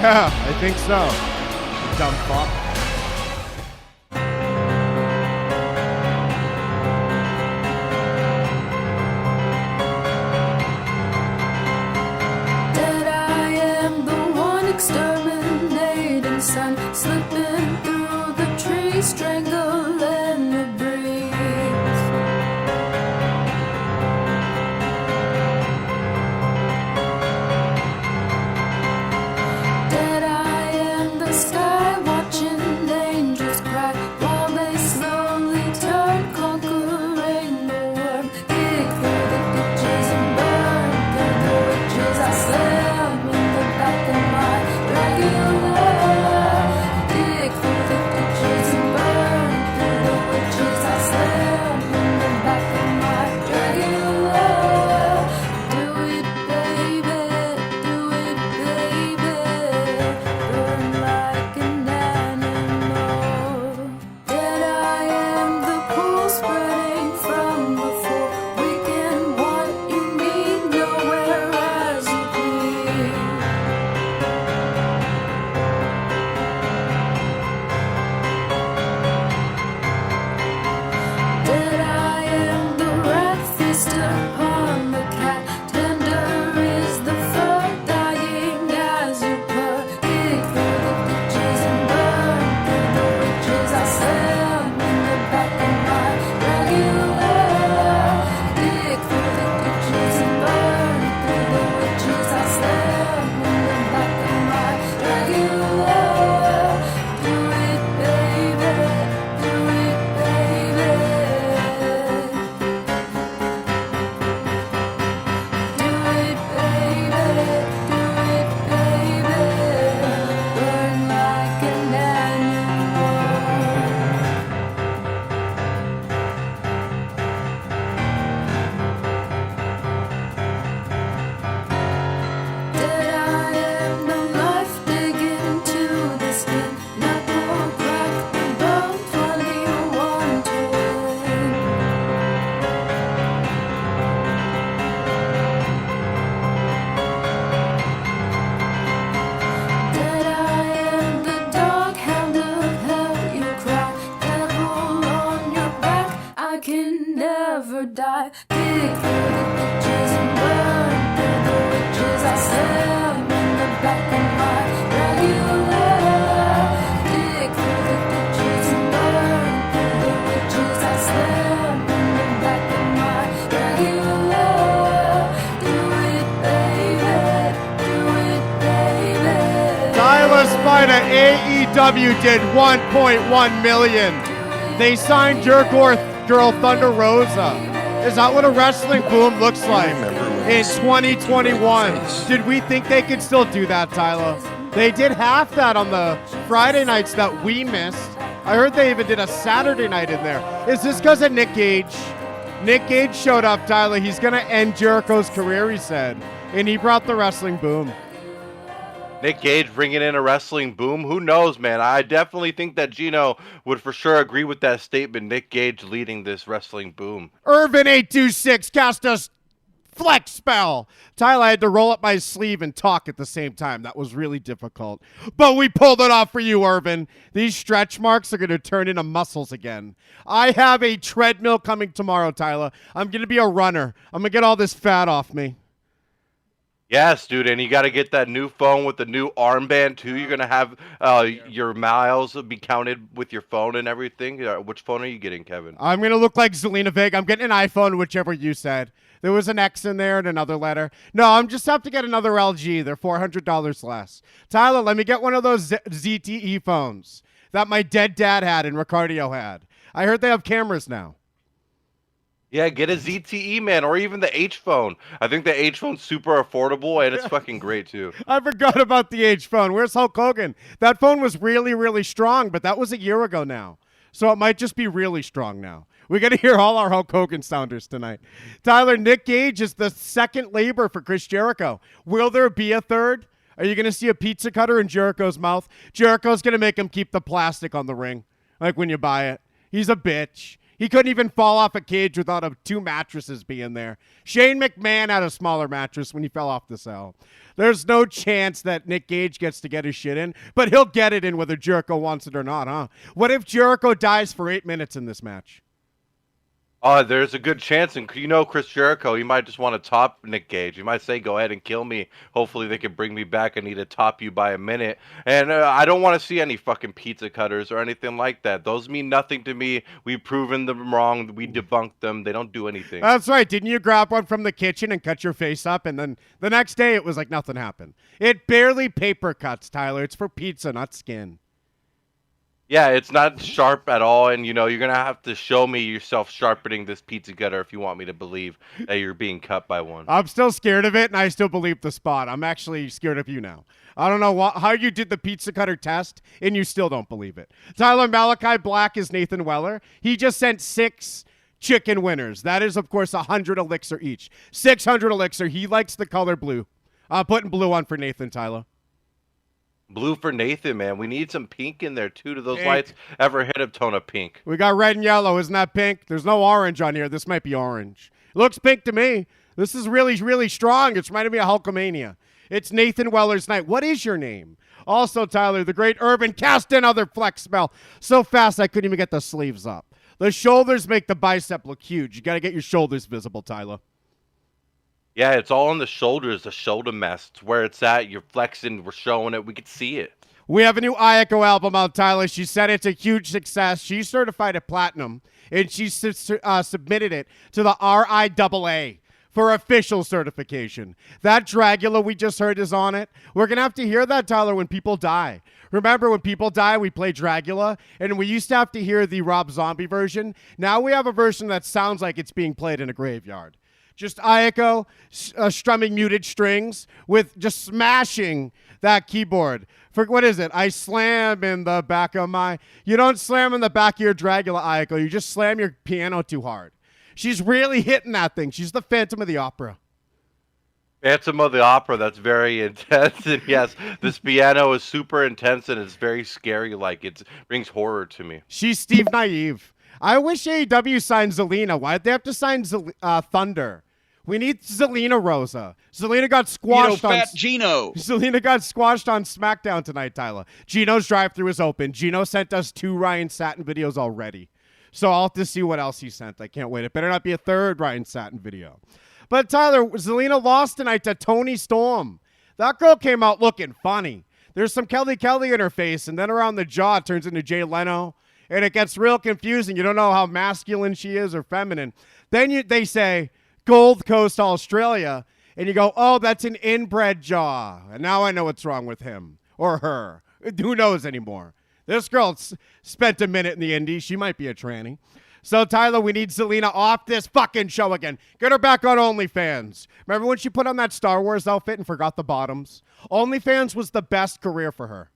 Yeah, I think so. Dumb fuck. Exterminating sun, slipping through the trees, strangling the breeze. Dead I am the sky, watching angels cry while they slowly turn, conquering the worm. Dig through the ditches and burn through the witches. I slam in the back of my Dracula. Dig through the ditches and burn through the witches. I slam in the back of my Dracula. Do it, baby, do it, baby. Burn like an animal. Dead I am the pool spreading from the floor. Weekend, what you need, nowhere as you please. Dead I am the rat, fist upon the cat. Tender is the fur, dying as you purr. Dig through the ditches and burn through the witches. I slam in the back of my Dracula. Dig through the ditches and burn through the witches. I slam in the back of my Dracula. Do it, baby, do it, baby. Do it, baby, do it, baby. Burn like an animal. Dead I am the life digging to the skin. Knuckle crack the bone, 21 to win. Dead I am the dog, hound of hell, you cry. Devil on your back, I can never die. Dig through the ditches and burn through the witches. I slam in the back of my Dracula. Dig through the ditches and burn through the witches. I slam in the back of my Dracula. Do it, baby, do it, baby. Tyler Spider, AEW did 1.1 million. They signed your girl Thunder Rosa. Is that what a wrestling boom looks like in 2021? Did we think they could still do that, Tyler? They did half that on the Friday nights that we missed. I heard they even did a Saturday night in there. Is this because of Nick Gage? Nick Gage showed up, Tyler. He's going to end Jericho's career, he said. And he brought the wrestling boom. Nick Gage bringing in a wrestling boom. Who knows, man? I definitely think that Gino would for sure agree with that statement. Nick Gage leading this wrestling boom. Irvin826 cast a flex spell. Tyler, I had to roll up my sleeve and talk at the same time. That was really difficult. But we pulled it off for you, Irvin. These stretch marks are going to turn into muscles again. I have a treadmill coming tomorrow, Tyler. I'm going to be a runner. I'm going to get all this fat off me. Yes, dude, and you got to get that new phone with the new armband, too. You're going to have your miles be counted with your phone and everything. Which phone are you getting, Kevin? I'm going to look like Zelina Vega. I'm getting an iPhone, whichever you said. There was an X in there and another letter. No, I'm just have to get another LG. They're $400 less. Tyler, let me get one of those ZTE phones that my dead dad had and Ricardio had. I heard they have cameras now. Yeah, get a ZTE, man, or even the H phone. I think the H phone's super affordable, and it's fucking great, too. I forgot about the H phone. Where's Hulk Hogan? That phone was really, really strong, but that was a year ago now. So it might just be really strong now. We got to hear all our Hulk Hogan sounders tonight. Tyler, Nick Gage is the second labor for Chris Jericho. Will there be a third? Are you going to see a pizza cutter in Jericho's mouth? Jericho's going to make him keep the plastic on the ring, like when you buy it. He's a bitch. He couldn't even fall off a cage without 2 mattresses being there. Shane McMahon had a smaller mattress when he fell off the cell. There's no chance that Nick Gage gets to get his shit in, but he'll get it in whether Jericho wants it or not, huh? What if Jericho dies for 8 minutes in this match? There's a good chance, and Chris Jericho, he might just want to top Nick Gage. He might say, go ahead and kill me. Hopefully they can bring me back. I need to top you by a minute. And I don't want to see any fucking pizza cutters or anything like that. Those mean nothing to me. We've proven them wrong. We debunked them. They don't do anything. That's right. Didn't you grab one from the kitchen and cut your face up? And then the next day it was like nothing happened. It barely paper cuts, Tyler. It's for pizza, not skin. Yeah, it's not sharp at all, and you're gonna have to show me yourself sharpening this pizza cutter if you want me to believe that you're being cut by one. I'm still scared of it, and I still believe the spot. I'm actually scared of you now. I don't know how you did the pizza cutter test, and you still don't believe it. Tyler, Malachi Black is Nathan Weller. He just sent 6 chicken winners. That is, of course, 100 elixir each. 600 elixir. He likes the color blue. I'm putting blue on for Nathan, Tyler. Blue for Nathan, man. We need some pink in there, too. Do those Pink. lights ever hit a tone of pink? We got red and yellow. Isn't that pink? There's no orange on here. This might be orange. It looks pink to me. This is really, really strong. It's reminding me of Hulkamania. It's Nathan Weller's night. What is your name? Also, Tyler, the great Urban cast another flex spell. So fast I couldn't even get the sleeves up. The shoulders make the bicep look huge. You got to get your shoulders visible, Tyler. Yeah, it's all on the shoulders, the shoulder mass. It's where it's at. You're flexing. We're showing it. We can see it. We have a new Ayako album out, Tyler. She said it's a huge success. She's certified at platinum, and she submitted it to the RIAA for official certification. That Dragula we just heard is on it. We're going to have to hear that, Tyler, when people die. Remember, when people die, we play Dragula, and we used to have to hear the Rob Zombie version. Now we have a version that sounds like it's being played in a graveyard. Just Ayako strumming muted strings with just smashing that keyboard. For what is it? I slam in the back of my... You don't slam in the back of your Dragula, Ayako. You just slam your piano too hard. She's really hitting that thing. She's the Phantom of the Opera. Phantom of the Opera, that's very intense. And yes, this piano is super intense and it's very scary. Like, it brings horror to me. She's Steve Naive. I wish AEW signed Zelina. Why'd they have to sign Thunder? We need Zelina Rosa. Zelina got squashed on Gino. Zelina got squashed on SmackDown tonight, Tyler. Gino's drive-thru is open. Gino sent us 2 Ryan Satin videos already. So I'll have to see what else he sent. I can't wait. It better not be a 3rd Ryan Satin video. But Tyler, Zelina lost tonight to Toni Storm. That girl came out looking funny. There's some Kelly in her face, and then around the jaw it turns into Jay Leno. And it gets real confusing. You don't know how masculine she is or feminine. Then they say Gold Coast, Australia, and you go, oh, that's an inbred jaw. And now I know what's wrong with him or her. Who knows anymore? This girl spent a minute in the Indies. She might be a tranny. So, Tyler, we need Zelina off this fucking show again. Get her back on OnlyFans. Remember when she put on that Star Wars outfit and forgot the bottoms? OnlyFans was the best career for her.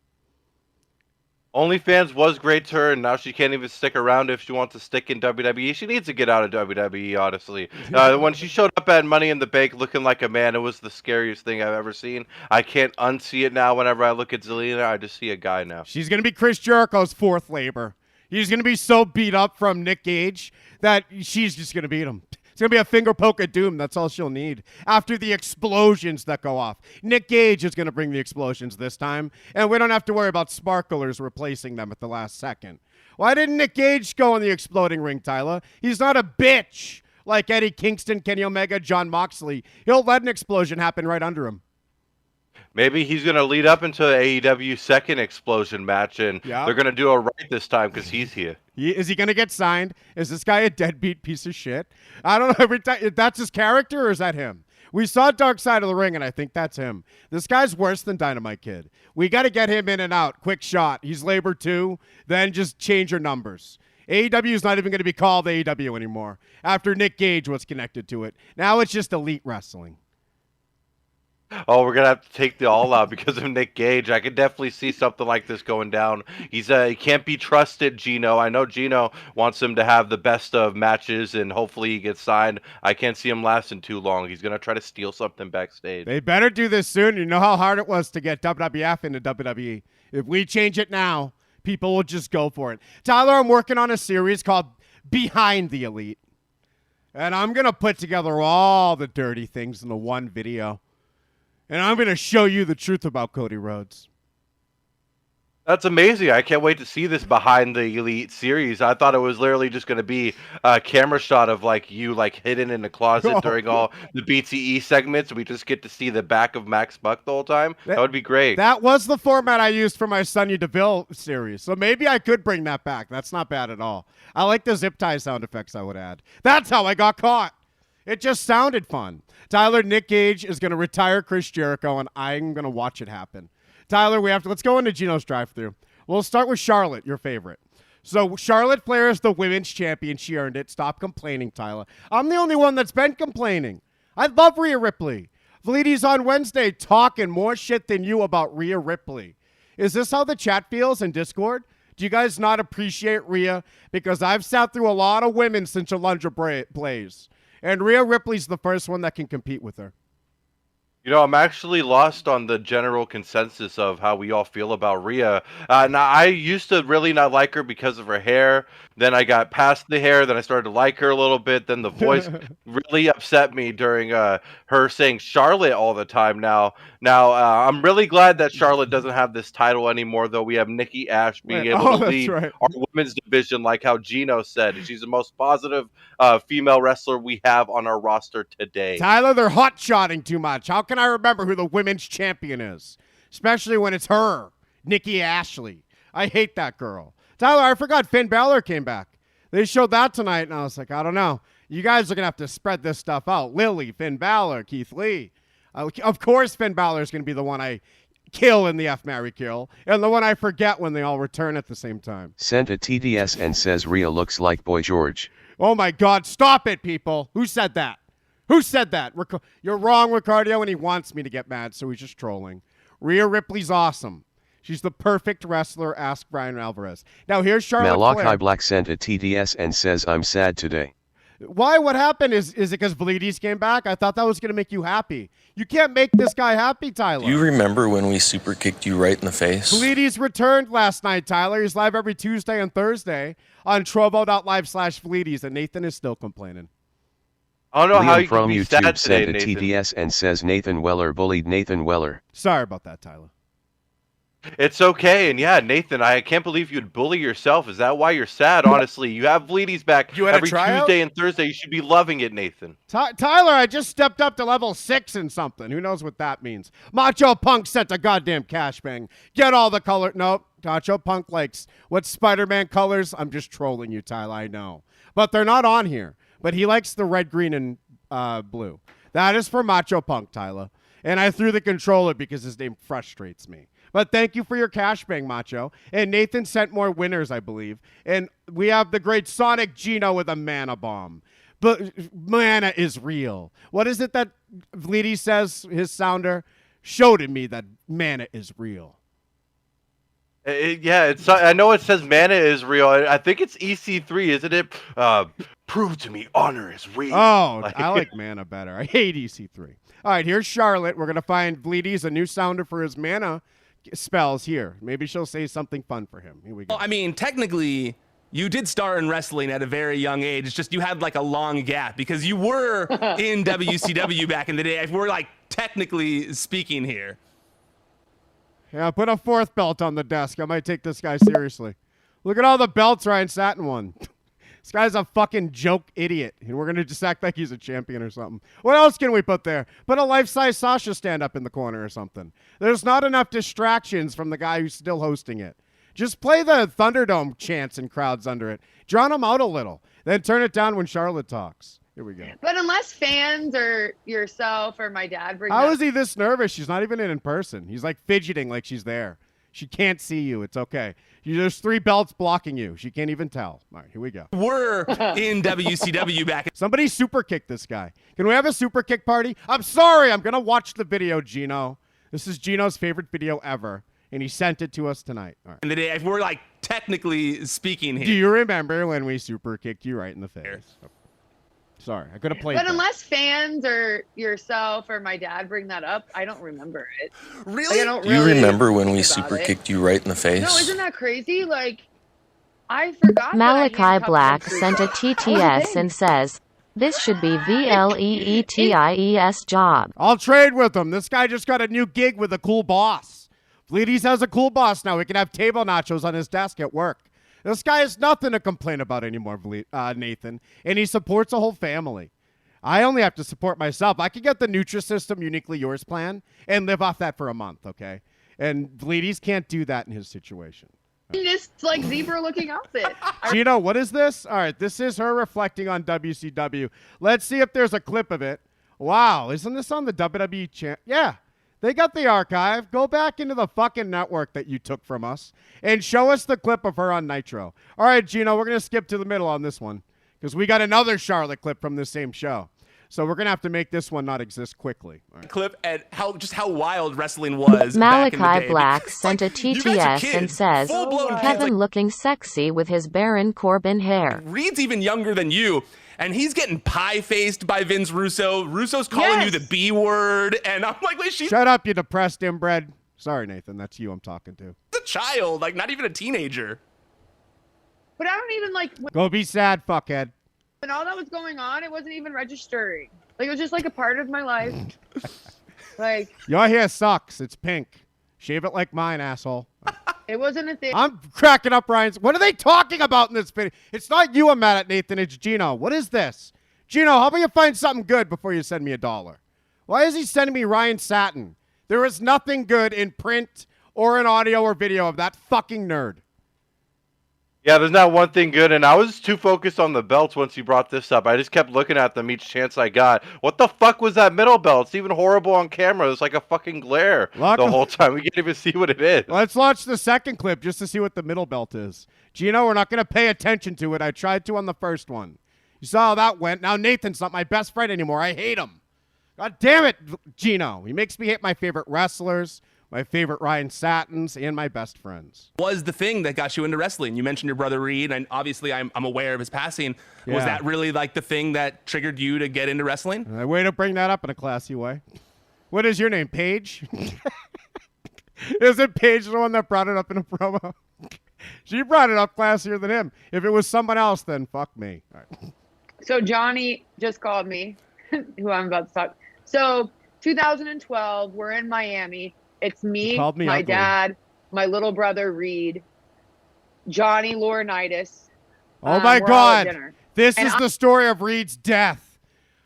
OnlyFans was great to her, and now she can't even stick around if she wants to stick in WWE. She needs to get out of WWE, honestly. When she showed up at Money in the Bank looking like a man, it was the scariest thing I've ever seen. I can't unsee it now whenever I look at Zelina. I just see a guy now. She's going to be Chris Jericho's 4th labor. He's going to be so beat up from Nick Gage that she's just going to beat him. It's going to be a finger poke of doom. That's all she'll need after the explosions that go off. Nick Gage is going to bring the explosions this time, and we don't have to worry about sparklers replacing them at the last second. Why didn't Nick Gage go in the exploding ring, Tyler? He's not a bitch like Eddie Kingston, Kenny Omega, John Moxley. He'll let an explosion happen right under him. Maybe he's going to lead up into AEW's second explosion match, and they're going to do it right this time because he's here. Is he going to get signed? Is this guy a deadbeat piece of shit? I don't know. Every time, that's his character, or is that him? We saw Dark Side of the Ring, and I think that's him. This guy's worse than Dynamite Kid. We got to get him in and out. Quick shot. He's labor 2. Then just change your numbers. AEW is not even going to be called AEW anymore after Nick Gage was connected to it. Now it's just Elite Wrestling. Oh, we're going to have to take the all out because of Nick Gage. I could definitely see something like this going down. He can't be trusted, Gino. I know Gino wants him to have the best of matches, and hopefully he gets signed. I can't see him lasting too long. He's going to try to steal something backstage. They better do this soon. You know how hard it was to get WWF into WWE. If we change it now, people will just go for it. Tyler, I'm working on a series called behind the elite. And I'm going to put together all the dirty things into one video. And I'm going to show you the truth about Cody Rhodes. That's amazing. I can't wait to see this behind the elite series. I thought it was literally just going to be a camera shot of like you like hidden in the closet during all the BTE segments. We just get to see the back of Max Buck the whole time. That would be great. That was the format I used for my Sonya Deville series. So maybe I could bring that back. That's not bad at all. I like the zip tie sound effects I would add. That's how I got caught. It just sounded fun. Tyler, Nick Gage is going to retire Chris Jericho, and I'm going to watch it happen. Tyler, let's go into Gino's drive-thru. We'll start with Charlotte, your favorite. So Charlotte Flair is the women's champion. She earned it. Stop complaining, Tyler. I'm the only one that's been complaining. I love Rhea Ripley. Validi's on Wednesday talking more shit than you about Rhea Ripley. Is this how the chat feels in Discord? Do you guys not appreciate Rhea? Because I've sat through a lot of women since Alundra Blaze. And Rhea Ripley's the first one that can compete with her. You know, I'm actually lost on the general consensus of how we all feel about Rhea. Now, I used to really not like her because of her hair. Then I got past the hair. Then I started to like her a little bit. Then the voice really upset me during her saying Charlotte all the time now. I'm really glad that Charlotte doesn't have this title anymore, though. We have Nikki Ash being able to lead our women's division, like how Gino said. She's the most positive female wrestler we have on our roster today. Tyler, they're hot-shotting too much. How can I remember who the women's champion is? Especially when it's her, Nikki Ashley. I hate that girl. Tyler, I forgot Finn Balor came back. They showed that tonight, and I was like, I don't know. You guys are going to have to spread this stuff out. Lily, Finn Balor, Keith Lee. Of course, Finn Balor is going to be the one I kill in the F, Marry, Kill, and the one I forget when they all return at the same time. Sent a TDS and says Rhea looks like Boy George. Oh, my God. Stop it, people. Who said that? Who said that? You're wrong, Ricardio, and he wants me to get mad, so he's just trolling. Rhea Ripley's awesome. She's the perfect wrestler, ask Brian Alvarez. Now, here's Charlotte Malachi Flair. Black sent a TDS and says I'm sad today. Why? What happened? Is it because Valides came back? I thought that was going to make you happy. You can't make this guy happy, Tyler. Do you remember when we super kicked you right in the face? Valides returned last night, Tyler. He's live every Tuesday and Thursday on trovo.live/Valides, and Nathan is still complaining. I don't know Liam how you from can be YouTube sad today, sent a Nathan. TDS and says Nathan Weller bullied Nathan Weller. Sorry about that, Tyler. It's okay, and yeah, Nathan, I can't believe you'd bully yourself. Is that why you're sad? Honestly, you have Valides back You had a every tryout? Tuesday and Thursday. You should be loving it, Nathan. Tyler, I just stepped up to level 6 in something. Who knows what that means? Macho Punk sent a goddamn cash bang. Get all the color. Nope. Macho Punk likes what Spider-Man colors. I'm just trolling you, Tyler. I know. But they're not on here. But he likes the red, green, and blue. That is for Macho Punk, Tyler. And I threw the controller because his name frustrates me. But thank you for your cash bang, Macho. And Nathan sent more winners, I believe. And we have the great Sonic Gino with a mana bomb. But mana is real. What is it that Vlidy says, his sounder? Show to me that mana is real. I know it says mana is real. I think it's EC3, isn't it? Prove to me honor is real. Oh, I like mana better. I hate EC3. All right, here's Charlotte. We're going to find Vlidy's a new sounder for his mana spells here. Maybe she'll say something fun for him. Here we go. Well, I mean, technically, you did start in wrestling at a very young age. It's just you had like a long gap because you were in WCW back in the day. If we're like technically speaking here. Yeah, put a 4th belt on the desk. I might take this guy seriously. Look at all the belts Ryan Satin won. This guy's a fucking joke idiot, and we're going to just act like he's a champion or something. What else can we put there? Put a life-size Sasha stand up in the corner or something. There's not enough distractions from the guy who's still hosting it. Just play the Thunderdome chants and crowds under it. Drown them out a little. Then turn it down when Charlotte talks. Here we go. But unless fans or yourself or my dad bring How that is he this nervous? She's not even in person. He's like fidgeting like she's there. She can't see you. It's okay. There's 3 belts blocking you. She can't even tell. All right, here we go. We're in WCW back. Somebody super kick this guy. Can we have a super kick party? I'm sorry. I'm going to watch the video, Gino. This is Gino's favorite video ever, and he sent it to us tonight. All right. In the day, if we're like technically speaking here. Do you remember when we super kicked you right in the face? Sorry, I could have played But that. unless fans or yourself or my dad bring that up, I don't remember it. Really? Like, I don't Do you really remember when we think about super it. kicked you right in the face? No, isn't that crazy? Like, I forgot. Malachi Black sent a TTS and says, "This should be VLEETIES job." I'll trade with him. This guy just got a new gig with a cool boss. Bleedies has a cool boss now. He can have table nachos on his desk at work. This guy has nothing to complain about anymore, Nathan, and he supports a whole family. I only have to support myself. I could get the Nutrisystem Uniquely Yours plan and live off that for a month, okay? And Bleedies can't do that in his situation. This like zebra-looking outfit. Gino, what is this? All right, this is her reflecting on WCW. Let's see if there's a clip of it. Wow, isn't this on the WWE channel? Yeah, they got the archive. Go back into the fucking network that you took from us and show us the clip of her on Nitro. All right, Gino, we're going to skip to the middle on this one because we got another Charlotte clip from the same show. So we're going to have to make this one not exist quickly. Right. Clip and how wild wrestling was. Malachi back in the day. Black sent a TTS and says, Full-blown "Kevin kids, looking sexy with his Baron Corbin hair." Reed's even younger than you, and he's getting pie-faced by Vince Russo. Russo's calling you the B word, and I'm like, wait, she's Shut up, you depressed inbred. Sorry, Nathan, that's you I'm talking to. a child, like not even a teenager. But I don't even like Go be sad, fuckhead. when all that was going on. It wasn't even registering. Like it was just like a part of my life. Like Your hair sucks. It's pink. Shave it like mine, asshole. it wasn't a thing. I'm cracking up, Ryan. What are they talking about in this video? It's not you I'm mad at, Nathan. It's Gino. What is this? Gino, how about you find something good before you send me $1? Why is he sending me Ryan Satin? There is nothing good in print or in audio or video of that fucking nerd. Yeah, there's not one thing good, and I was too focused on the belts once you brought this up. I just kept looking at them each chance I got. What the fuck was that middle belt? It's even horrible on camera. It's like a fucking glare the whole time. We can't even see what it is. Let's launch the second clip just to see what the middle belt is. Gino, we're not going to pay attention to it. I tried to on the first one. You saw how that went. Now Nathan's not my best friend anymore. I hate him. God damn it, Gino. He makes me hate my favorite wrestlers, my favorite Ryan Satins, and my best friends. Was the thing that got you into wrestling? You mentioned your brother Reed, and obviously I'm aware of his passing. Yeah. Was that really like the thing that triggered you to get into wrestling? Way to bring that up in a classy way. What is your name, Paige? Is it Paige the one that brought it up in a promo? She brought it up classier than him. If it was someone else, then fuck me. All right. So Johnny just called me, who I'm about to talk. So 2012, we're in Miami. It's me, my ugly. dad, my little brother Reed, Johnny Laurinaitis. Oh my we're all at God. dinner. This And is the story of Reed's death.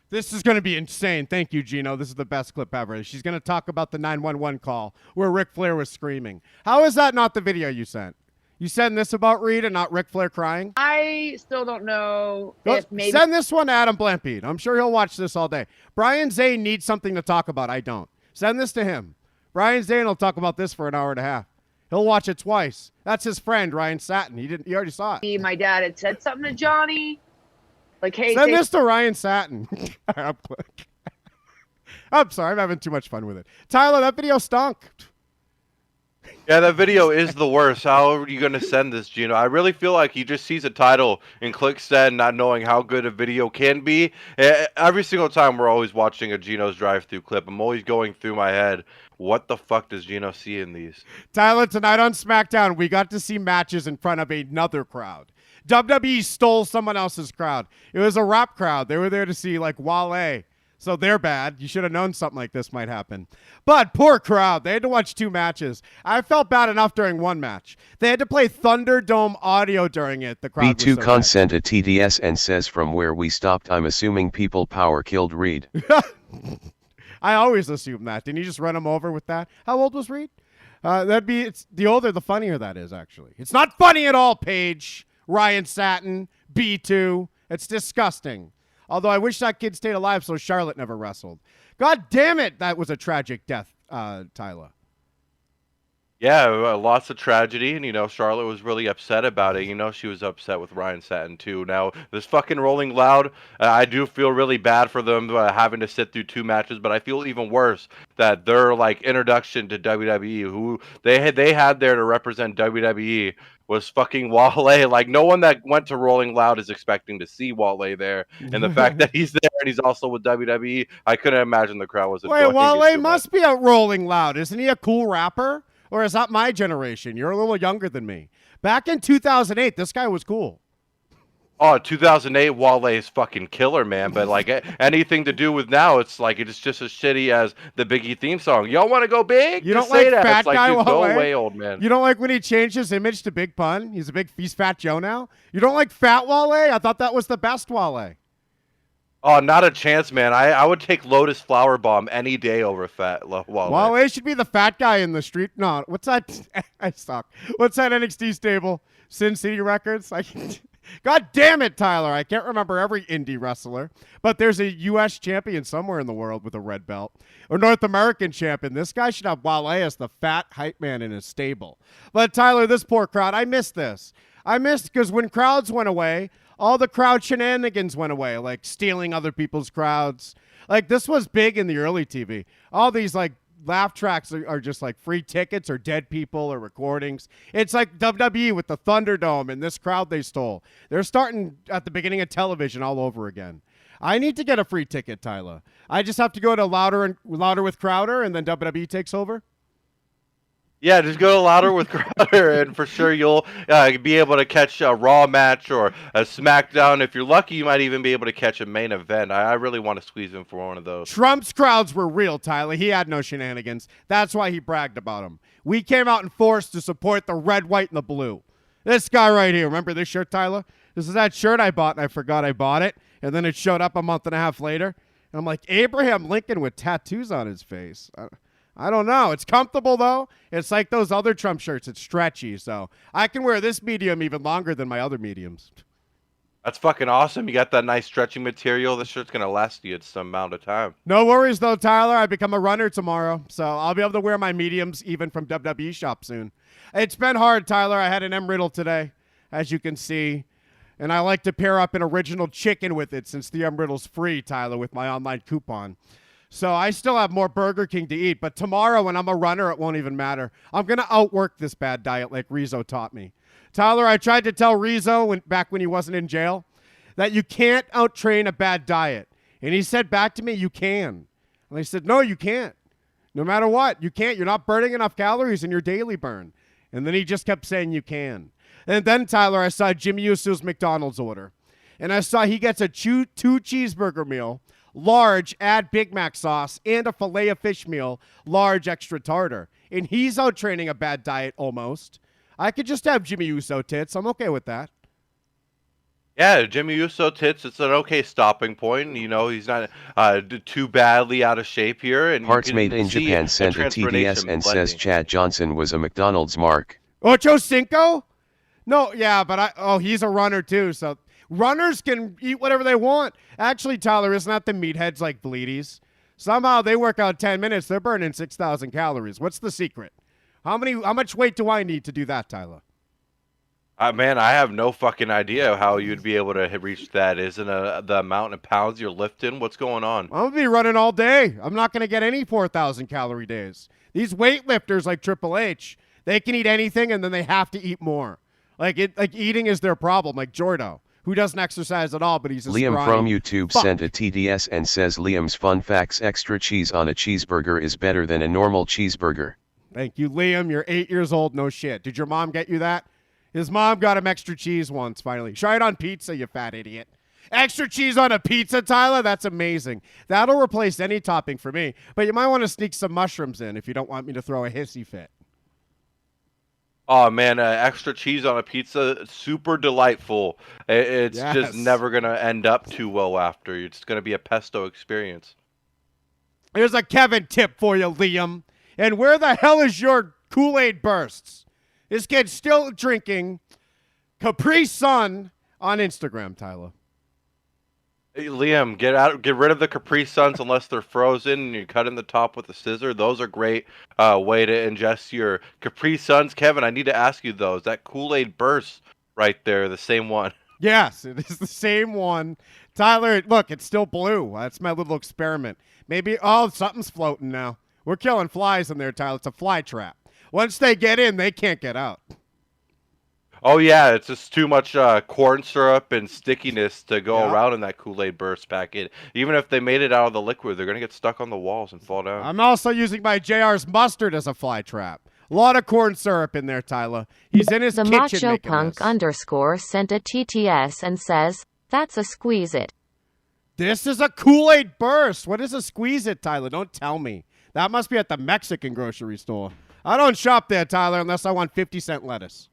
This is going to be insane. Thank you, Gino. This is the best clip ever. She's going to talk about the 911 call where Ric Flair was screaming. How is that not the video you sent? You send this about Reed and not Ric Flair crying? I still don't know if maybe. Send this one to Adam Blampede. I'm sure he'll watch this all day. Brian Zane needs something to talk about. I don't. Send this to him. Brian Zane will talk about this for an hour and a half. He'll watch it twice. That's his friend, Ryan Satin. He already saw it. My dad had said something to Johnny. Like, hey, Send this to Ryan Satin. I'm sorry. I'm having too much fun with it. Tyler, that video stunk. Yeah, that video is the worst. How are you going to send this, Gino? I really feel like he just sees a title and clicks send, not knowing how good a video can be. Every single time we're always watching a Gino's drive-through clip, I'm always going through my head, what the fuck does Gino see in these? Tyler, tonight on SmackDown, we got to see matches in front of another crowd. WWE stole someone else's crowd. It was a rap crowd. They were there to see, like, Wale. So they're bad. You should have known something like this might happen. But poor crowd. They had to watch 2 matches. I felt bad enough during one match. They had to play Thunderdome audio during it. The crowd B2 was so Con bad. sent a TDS and says from where we stopped I'm assuming people power killed Reed. I always assume that. Didn't you just run him over with that? How old was Reed? It's the older, the funnier that is, actually. It's not funny at all, Paige. Ryan Satin, B2. It's disgusting. Although I wish that kid stayed alive so Charlotte never wrestled. God damn it, that was a tragic death, Tyler. Yeah, lots of tragedy, and Charlotte was really upset about it. She was upset with Ryan Satin too. Now this fucking Rolling Loud, I do feel really bad for them having to sit through 2 matches, but I feel even worse that their like introduction to WWE, who they had there to represent WWE, was fucking Wale. Like no one that went to Rolling Loud is expecting to see Wale there, and the fact that he's there and he's also with WWE, I couldn't imagine the crowd was. Wait, Wale must be a Rolling Loud. Isn't he a cool rapper? Or is that my generation? You're a little younger than me. Back in 2008, this guy was cool. Oh, 2008, Wale is fucking killer, man. But like anything to do with now, it's like it's just as shitty as the Biggie theme song. Y'all want to go big? You Just don't like say that. fat It's like, guy dude, go Wale? away, old man. You don't like when he changed his image to Big Pun? He's Fat Joe now? You don't like Fat Wale? I thought that was the best Wale. Oh, not a chance, man. I would take Lotus Flower Bomb any day over Fat Wale. Wale should be the fat guy in the street. No, what's that? I suck. What's that NXT stable? Sin City Records? God damn it, Tyler. I can't remember every indie wrestler, but there's a U.S. champion somewhere in the world with a red belt, or North American champion. This guy should have Wale as the fat hype man in his stable. But Tyler, this poor crowd, I missed this. I missed because when crowds went away, all the crowd shenanigans went away, like stealing other people's crowds. Like this was big in the early TV. All these like laugh tracks are just like free tickets or dead people or recordings. It's like WWE with the Thunderdome and this crowd they stole. They're starting at the beginning of television all over again. I need to get a free ticket, Tyler. I just have to go to Louder with Crowder, and then WWE takes over. Yeah, just go to Louder with Crowder, and for sure you'll be able to catch a Raw match or a SmackDown. If you're lucky, you might even be able to catch a main event. I really want to squeeze in for one of those. Trump's crowds were real, Tyler. He had no shenanigans. That's why he bragged about them. We came out in force to support the red, white, and the blue. This guy right here. Remember this shirt, Tyler? This is that shirt I bought, and I forgot I bought it. And then it showed up a month and a half later. And I'm like, Abraham Lincoln with tattoos on his face. I don't know. It's comfortable, though. It's like those other Trump shirts. It's stretchy, so I can wear this medium even longer than my other mediums. That's fucking awesome. You got that nice stretching material. This shirt's going to last you some amount of time. No worries, though, Tyler. I become a runner tomorrow, so I'll be able to wear my mediums even from WWE Shop soon. It's been hard, Tyler. I had an M Riddle today, as you can see, and I like to pair up an original chicken with it since the M Riddle's free, Tyler, with my online coupon. So I still have more Burger King to eat, but tomorrow when I'm a runner, it won't even matter. I'm going to outwork this bad diet like Rizzo taught me. Tyler, I tried to tell Rizzo back when he wasn't in jail that you can't out-train a bad diet. And he said back to me, you can. And I said, no, you can't. No matter what, you can't. You're not burning enough calories in your daily burn. And then he just kept saying you can. And then, Tyler, I saw Jimmy Uso's McDonald's order. And I saw he gets a two cheeseburger meal, large, add Big Mac sauce, and a filet of fish meal, large, extra tartar. And he's out training a bad diet almost. I could just have Jimmy Uso tits. I'm okay with that. Yeah, Jimmy Uso tits, it's an okay stopping point. You know, he's not too badly out of shape here. And Parts Made in Japan sent a TDS and says Chad Johnson was a McDonald's mark. Ocho Cinco? No, yeah, but he's a runner too, so runners can eat whatever they want. Actually, Tyler, isn't that the meatheads like Bleedies? Somehow they work out 10 minutes, they're burning 6,000 calories. What's the secret? How much weight do I need to do that, Tyler? Man, I have no fucking idea how you'd be able to reach that. Isn't the amount of pounds you're lifting? What's going on? I'm going to be running all day. I'm not going to get any 4,000 calorie days. These weightlifters like Triple H, they can eat anything and then they have to eat more. Like eating is their problem, like Jordo, who doesn't exercise at all, but he's a Liam scrawny from YouTube fuck. sent a TDS and says Liam's fun facts: extra cheese on a cheeseburger is better than a normal cheeseburger. Thank you, Liam. You're 8 years old. No shit. Did your mom get you that? His mom got him extra cheese once, finally. Try it on pizza, you fat idiot. Extra cheese on a pizza, Tyler? That's amazing. That'll replace any topping for me. But you might want to sneak some mushrooms in if you don't want me to throw a hissy fit. Oh, man, extra cheese on a pizza, super delightful. It's Yes. just never going to end up too well after. It's going to be a pesto experience. Here's a Kevin tip for you, Liam. And where the hell is your Kool-Aid bursts? This kid's still drinking Capri Sun on Instagram, Tyler. Hey, Liam, get rid of the Capri Suns unless they're frozen and you cut in the top with a scissor. Those are great way to ingest your Capri Suns. Kevin, I need to ask you those. That Kool-Aid burst right there, the same one. Yes, it is the same one. Tyler, look, it's still blue. That's my little experiment. Maybe, something's floating now. We're killing flies in there, Tyler. It's a fly trap. Once they get in, they can't get out. Oh, yeah, it's just too much corn syrup and stickiness to go around in that Kool-Aid burst packet. Even if they made it out of the liquid, they're going to get stuck on the walls and fall down. I'm also using my JR's mustard as a fly trap. A lot of corn syrup in there, Tyler. He's in his The kitchen Macho making Punk this. _ sent a TTS and says, that's a squeeze it. This is a Kool-Aid burst. What is a squeeze it, Tyler? Don't tell me. That must be at the Mexican grocery store. I don't shop there, Tyler, unless I want 50-cent lettuce.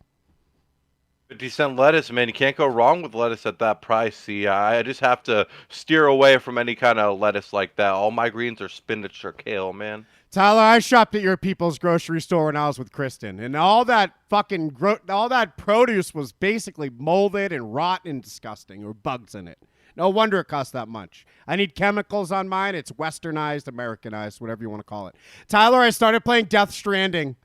50-cent lettuce, man. You can't go wrong with lettuce at that price. See, I just have to steer away from any kind of lettuce like that. All my greens are spinach or kale, man. Tyler, I shopped at your people's grocery store when I was with Kristen, and all that fucking all that produce was basically molded and rotten and disgusting, or bugs in it. No wonder it costs that much. I need chemicals on mine. It's westernized, Americanized, whatever you want to call it. Tyler, I started playing Death Stranding.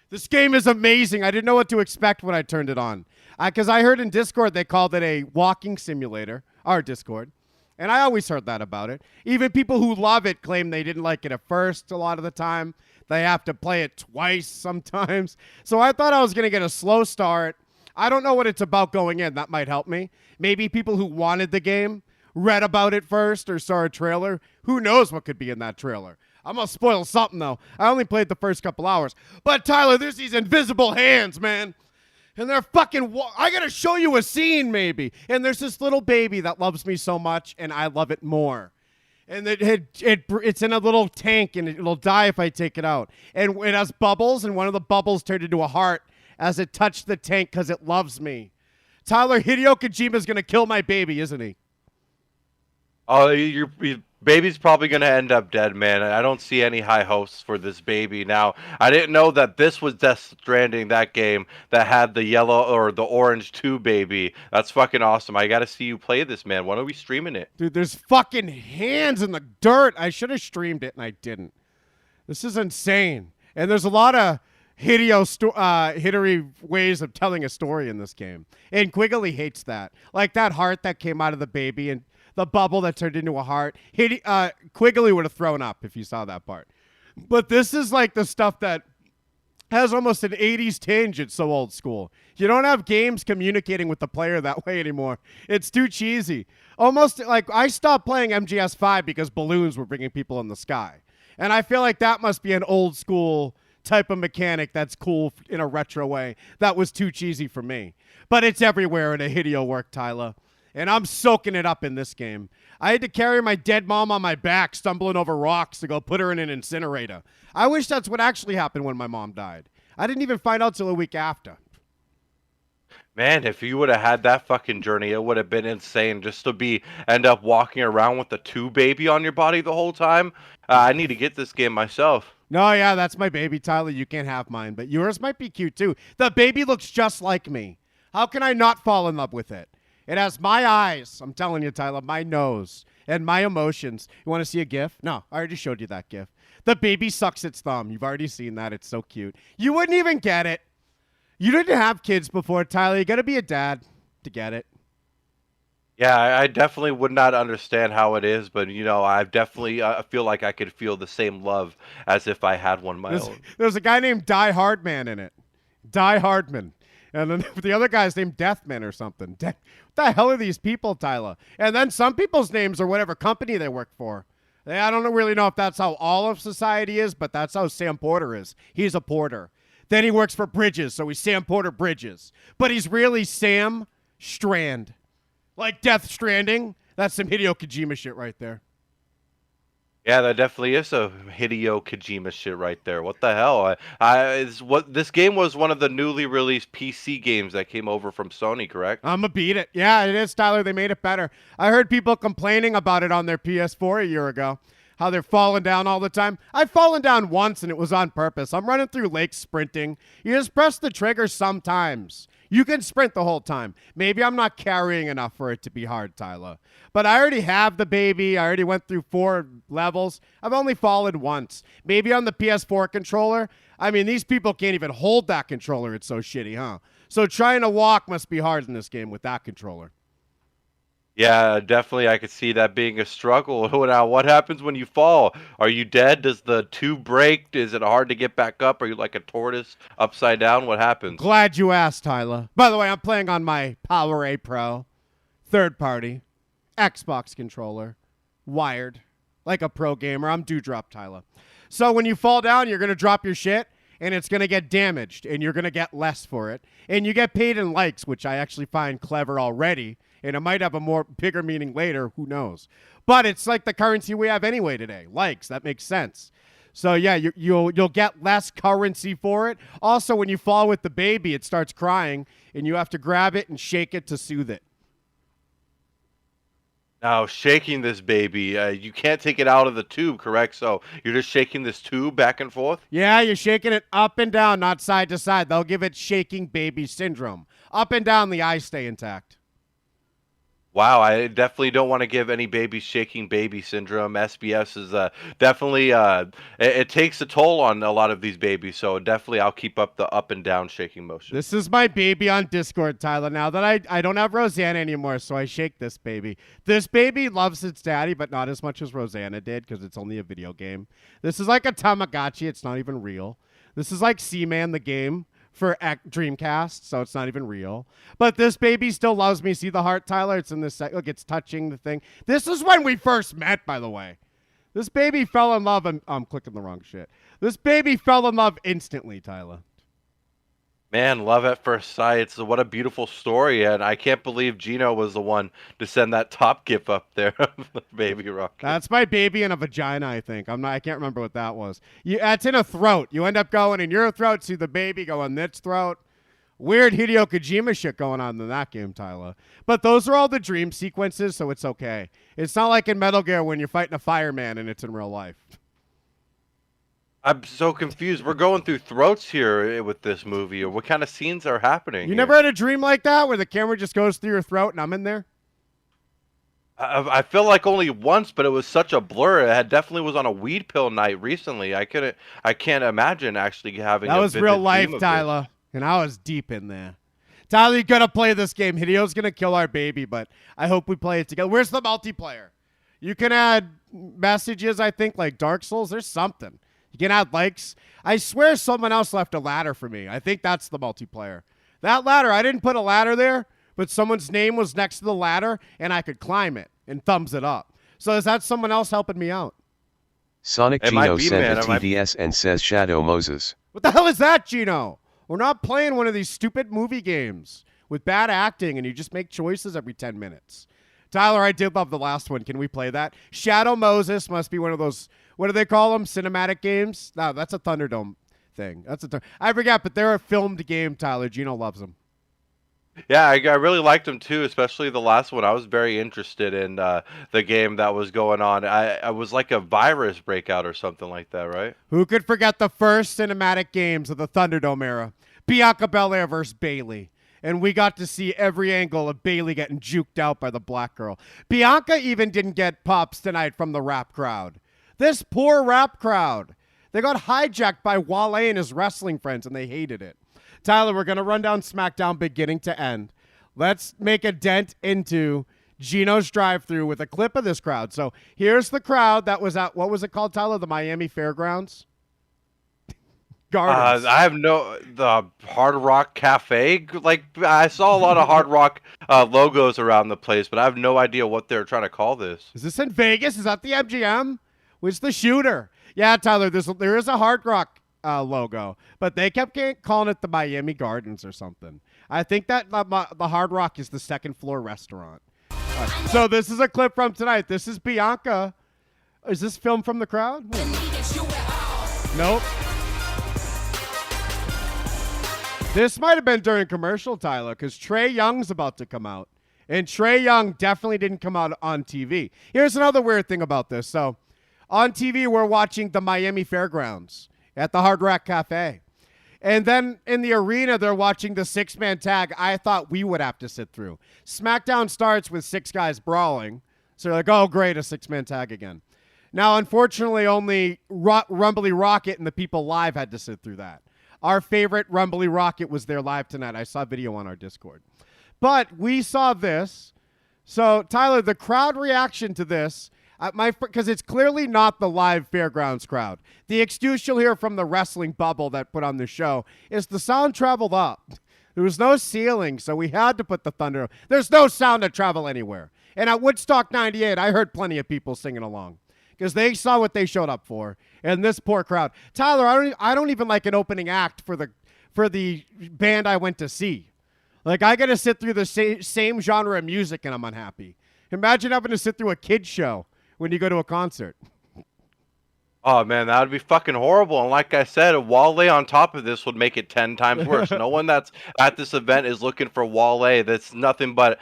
This game is amazing. I didn't know what to expect when I turned it on. Because I heard in Discord they called it a walking simulator, our Discord. And I always heard that about it. Even people who love it claim they didn't like it at first a lot of the time. They have to play it twice sometimes. So I thought I was going to get a slow start. I don't know what it's about going in. That might help me. Maybe people who wanted the game read about it first or saw a trailer. Who knows what could be in that trailer? I'm going to spoil something, though. I only played the first couple hours. But, Tyler, there's these invisible hands, man. And they're fucking... I got to show you a scene, maybe. And there's this little baby that loves me so much, and I love it more. And it's in a little tank, and it'll die if I take it out. And it has bubbles, and one of the bubbles turned into a heart as it touched the tank because it loves me. Tyler, Hideo Kojima's going to kill my baby, isn't he? Oh, your baby's probably going to end up dead, man. I don't see any high hopes for this baby. Now, I didn't know that this was Death Stranding, that game that had the yellow or the orange 2 baby. That's fucking awesome. I got to see you play this, man. When are we streaming it? Dude, there's fucking hands in the dirt. I should have streamed it, and I didn't. This is insane. And there's a lot of hittery ways of telling a story in this game. And Quigley hates that. Like that heart that came out of the baby and the bubble that turned into a heart. Quigley would have thrown up if you saw that part. But this is like the stuff that has almost an 80s tinge. It's so old school. You don't have games communicating with the player that way anymore. It's too cheesy. Almost like I stopped playing MGS5 because balloons were bringing people in the sky. And I feel like that must be an old school type of mechanic that's cool in a retro way. That was too cheesy for me. But it's everywhere in a Hideo work, Tyler. And I'm soaking it up in this game. I had to carry my dead mom on my back, stumbling over rocks to go put her in an incinerator. I wish that's what actually happened when my mom died. I didn't even find out till a week after. Man, if you would have had that fucking journey, it would have been insane just to end up walking around with the 2 baby on your body the whole time. I need to get this game myself. No, yeah, that's my baby, Tyler. You can't have mine, but yours might be cute too. The baby looks just like me. How can I not fall in love with it? It has my eyes, I'm telling you, Tyler, my nose, and my emotions. You want to see a GIF? No, I already showed you that GIF. The baby sucks its thumb. You've already seen that. It's so cute. You wouldn't even get it. You didn't have kids before, Tyler. You got to be a dad to get it. Yeah, I definitely would not understand how it is, but, I definitely feel like I could feel the same love as if I had one my own. There's a guy named Die Hardman in it. Die Hardman. And then the other guy's named Deathman or something. What the hell are these people, Tyler? And then some people's names are whatever company they work for. I don't really know if that's how all of society is, but that's how Sam Porter is. He's a porter. Then he works for Bridges, so he's Sam Porter Bridges. But he's really Sam Strand. Like Death Stranding. That's some Hideo Kojima shit right there. Yeah, that definitely is a Hideo Kojima shit right there. What the hell? This game was one of the newly released PC games that came over from Sony, correct? I'm gonna beat it. Yeah, it is, Tyler. They made it better. I heard people complaining about it on their PS4 a year ago. How they're falling down all the time. I've fallen down once and it was on purpose. I'm running through lakes sprinting. You just press the trigger sometimes. You can sprint the whole time. Maybe I'm not carrying enough for it to be hard, Tyler. But I already have the baby. I already went through 4 levels. I've only fallen once. Maybe on the PS4 controller. I mean, these people can't even hold that controller. It's so shitty, huh? So trying to walk must be hard in this game with that controller. Yeah, definitely. I could see that being a struggle. Now, what happens when you fall? Are you dead? Does the tube break? Is it hard to get back up? Are you like a tortoise upside down? What happens? Glad you asked, Tyler. By the way, I'm playing on my Power A Pro, third party, Xbox controller, wired, like a pro gamer. I'm Dewdrop, Tyler. So when you fall down, you're going to drop your shit, and it's going to get damaged, and you're going to get less for it. And you get paid in likes, which I actually find clever already, and it might have a bigger meaning later. Who knows? But it's like the currency we have anyway today. Likes. That makes sense. So, yeah, you'll get less currency for it. Also, when you fall with the baby, it starts crying, and you have to grab it and shake it to soothe it. Now, shaking this baby, you can't take it out of the tube, correct? So you're just shaking this tube back and forth? Yeah, you're shaking it up and down, not side to side. They'll give it shaking baby syndrome. Up and down, the eyes stay intact. Wow, I definitely don't want to give any babies shaking baby syndrome. SBS is definitely, it takes a toll on a lot of these babies, so definitely I'll keep up the up and down shaking motion. This is my baby on Discord, Tyler. Now that I don't have Rosanna anymore, so I shake this baby. This baby loves its daddy, but not as much as Rosanna did because it's only a video game. This is like a Tamagotchi. It's not even real. This is like Seaman, the game for Dreamcast, so it's not even real. But this baby still loves me. See the heart, Tyler? It's in this. Look, it's touching the thing. This is when we first met, by the way. This baby fell in love. I'm clicking the wrong shit. This baby fell in love instantly, Tyler. Man, love at first sight. So what a beautiful story, and I can't believe Gino was the one to send that top gif up there of the baby rocket. That's my baby in a vagina, I think. I can't remember what that was. It's in a throat. You end up going in your throat, see the baby go in its throat. Weird Hideo Kojima shit going on in that game, Tyler. But those are all the dream sequences, so it's okay. It's not like in Metal Gear when you're fighting a fireman and it's in real life. I'm so confused. We're going through throats here with this movie. Or what kind of scenes are happening? You never had a dream like that where the camera just goes through your throat and I'm in there? I feel like only once, but it was such a blur. It definitely was on a weed pill night recently. I can't imagine actually having. That was real life, dream of Tyler, and I was deep in there. Tyler, you gotta play this game. Hideo's gonna kill our baby, but I hope we play it together. Where's the multiplayer? You can add messages, I think, like Dark Souls. There's something. You can add likes. I swear someone else left a ladder for me. I think that's the multiplayer. That ladder, I didn't put a ladder there, but someone's name was next to the ladder, and I could climb it and thumbs it up. So is that someone else helping me out? Sonic It might Gino be, sent man. a It might- TDS and says Shadow Moses. What the hell is that, Gino? We're not playing one of these stupid movie games with bad acting, and you just make choices every 10 minutes. Tyler, I did love the last one. Can we play that? Shadow Moses must be one of those, what do they call them, cinematic games? No, that's a Thunderdome thing. I forget, but they're a filmed game, Tyler. Gino loves them. Yeah, I really liked them too, especially the last one. I was very interested in the game that was going on. I was like a virus breakout or something like that, right? Who could forget the first cinematic games of the Thunderdome era? Bianca Belair versus Bayley. And we got to see every angle of Bayley getting juked out by the black girl. Bianca even didn't get pops tonight from the rap crowd. This poor rap crowd. They got hijacked by Wale and his wrestling friends, and they hated it. Tyler, we're going to run down SmackDown beginning to end. Let's make a dent into Gino's drive-thru with a clip of this crowd. So here's the crowd that was at, what was it called, Tyler? The Miami Fairgrounds? Gardens. I have the Hard Rock Cafe. Like, I saw a lot of Hard Rock logos around the place, but I have no idea what they're trying to call this. Is this in Vegas? Is that the MGM? Where's the shooter? Yeah, Tyler, there is a Hard Rock logo, but they kept calling it the Miami Gardens or something. I think that the Hard Rock is the second floor restaurant. So this is a clip from tonight. This is Bianca. Is this film from the crowd? Nope. This might have been during commercial, Tyler, because Trey Young's about to come out. And Trey Young definitely didn't come out on TV. Here's another weird thing about this. So on TV, we're watching the Miami Fairgrounds at the Hard Rock Cafe. And then in the arena, they're watching the six-man tag I thought we would have to sit through. SmackDown starts with six guys brawling. So they're like, oh, great, a six-man tag again. Now, unfortunately, only Rumbly Rocket and the people live had to sit through that. Our favorite Rumbly Rocket was there live tonight. I saw a video on our Discord. But we saw this. So, Tyler, the crowd reaction to this, because it's clearly not the live Fairgrounds crowd. The excuse you'll hear from the wrestling bubble that put on the show is the sound traveled up. There was no ceiling, so we had to put the thunder. There's no sound to travel anywhere. And at Woodstock 98, I heard plenty of people singing along. because they saw what they showed up for, and this poor crowd. Tyler, I don't even like an opening act for the band I went to see. Like, I got to sit through the same genre of music, and I'm unhappy. Imagine having to sit through a kid's show when you go to a concert. Oh man, that would be fucking horrible. And like I said, Wale on top of this would make it 10 times worse. No one that's at this event is looking for Wale. That's nothing but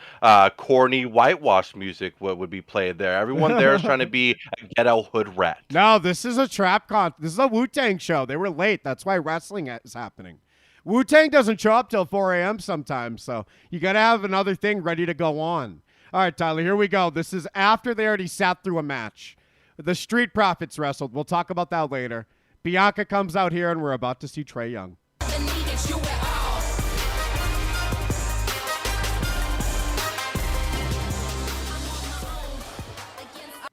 corny whitewash music would be played there. Everyone there is trying to be a ghetto hood rat. No, this is a trap con. This is a Wu-Tang show. They were late. That's why wrestling is happening. Wu-Tang doesn't show up till 4 a.m. sometimes, so you got to have another thing ready to go on. All right, Tyler, here we go. This is after they already sat through a match. The Street Profits wrestled. We'll talk about that later. Bianca comes out here, and we're about to see Trae Young.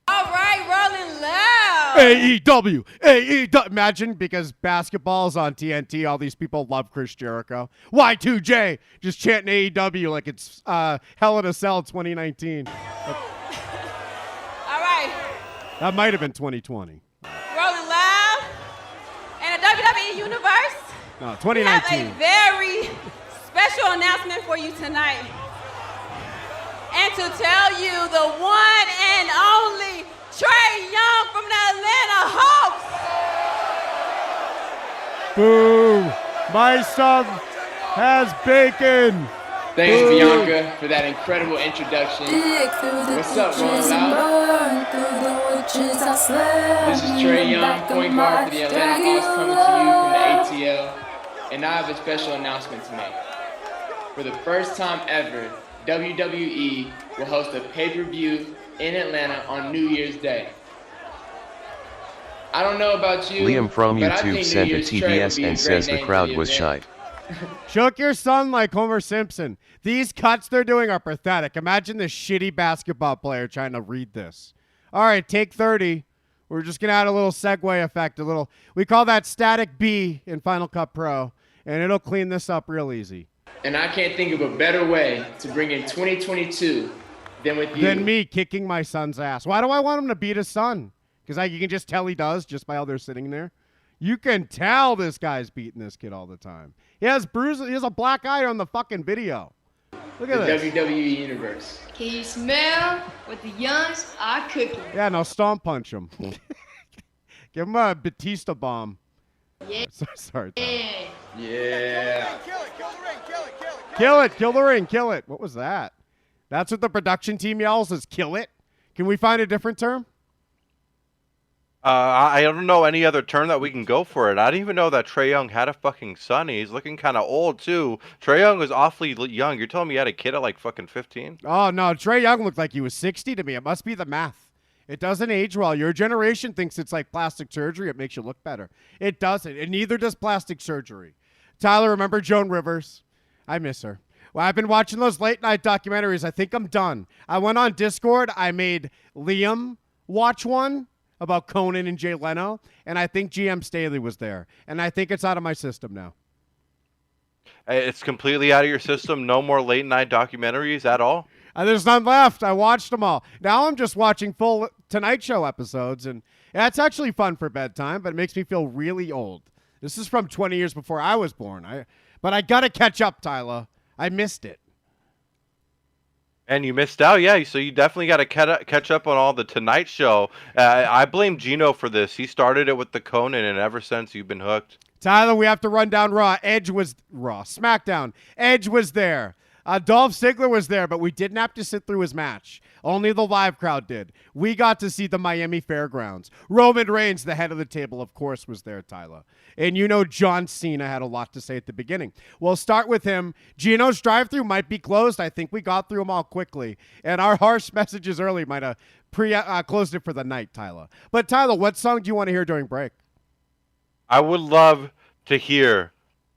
All right, rolling loud. AEW. Imagine, because basketball's on TNT, all these people love Chris Jericho. Y2J, just chanting AEW like it's Hell in a Cell 2019. All right, That might have been 2020. rolling loud. And the WWE Universe, No, we have 2019. a very special announcement for you tonight. And to tell you the one and only Trae Young from the Atlanta Hawks. Boo! My son has bacon. Thanks, Boo. Bianca, for that incredible introduction. What's up, Rolling Loud? This is Trae Young, point guard for the Atlanta Hawks, coming to you from the ATL. And I have a special announcement to make. For the first time ever, WWE will host a pay-per-view in Atlanta on New Year's Day. I don't know about you, Liam from but I YouTube think sent New a Year's Trae would TDS be a and great says the name for crowd the was event. shite. Choke your son like Homer Simpson. These cuts they're doing are pathetic. Imagine this shitty basketball player trying to read this. All right, take 30. We're just going to add a little segue effect. We call that static B in Final Cut Pro, and it'll clean this up real easy. And I can't think of a better way to bring in 2022 than with you. Than me kicking my son's ass. Why do I want him to beat his son? Because you can just tell he does just by how they're sitting there. You can tell this guy's beating this kid all the time. He has bruises. He has a black eye on the fucking video. Look at The this. WWE Universe. Can you smell what the Youngs are cooking? Yeah, now stomp punch him. Give him a Batista bomb. Yeah. Sorry. Yeah. Yeah. Kill the ring, kill it. What was that? That's what the production team yells, is kill it? Can we find a different term? I don't know any other term that we can go for it. I didn't even know that Trae Young had a fucking son. He's looking kind of old, too. Trae Young was awfully young. You're telling me he had a kid at like fucking 15? Oh, no. Trae Young looked like he was 60 to me. It must be the math. It doesn't age well. Your generation thinks it's like plastic surgery. It makes you look better. It doesn't. And neither does plastic surgery. Tyler, remember Joan Rivers? I miss her. Well, I've been watching those late night documentaries. I think I'm done. I went on Discord. I made Liam watch one about Conan and Jay Leno, and I think GM Staley was there. And I think it's out of my system now. It's completely out of your system. No more late night documentaries at all? There's none left. I watched them all. Now I'm just watching full Tonight Show episodes, and that's actually fun for bedtime, but it makes me feel really old. This is from 20 years before I was born. But I got to catch up, Tyler. I missed it. And you missed out, yeah. So you definitely got to catch up on all the Tonight Show. I blame Gino for this. He started it with the Conan, and ever since you've been hooked. Tyler, we have to run down Raw. SmackDown. Edge was there. Dolph Ziggler was there, but we didn't have to sit through his match. Only the live crowd did. We got to see the Miami Fairgrounds. Roman Reigns, the head of the table, of course, was there, Tyler. And you know John Cena had a lot to say at the beginning. We'll start with him. Gino's drive-thru might be closed. I think we got through them all quickly. And our harsh messages early might have closed it for the night, Tyler. But, Tyler, what song do you want to hear during break? I would love to hear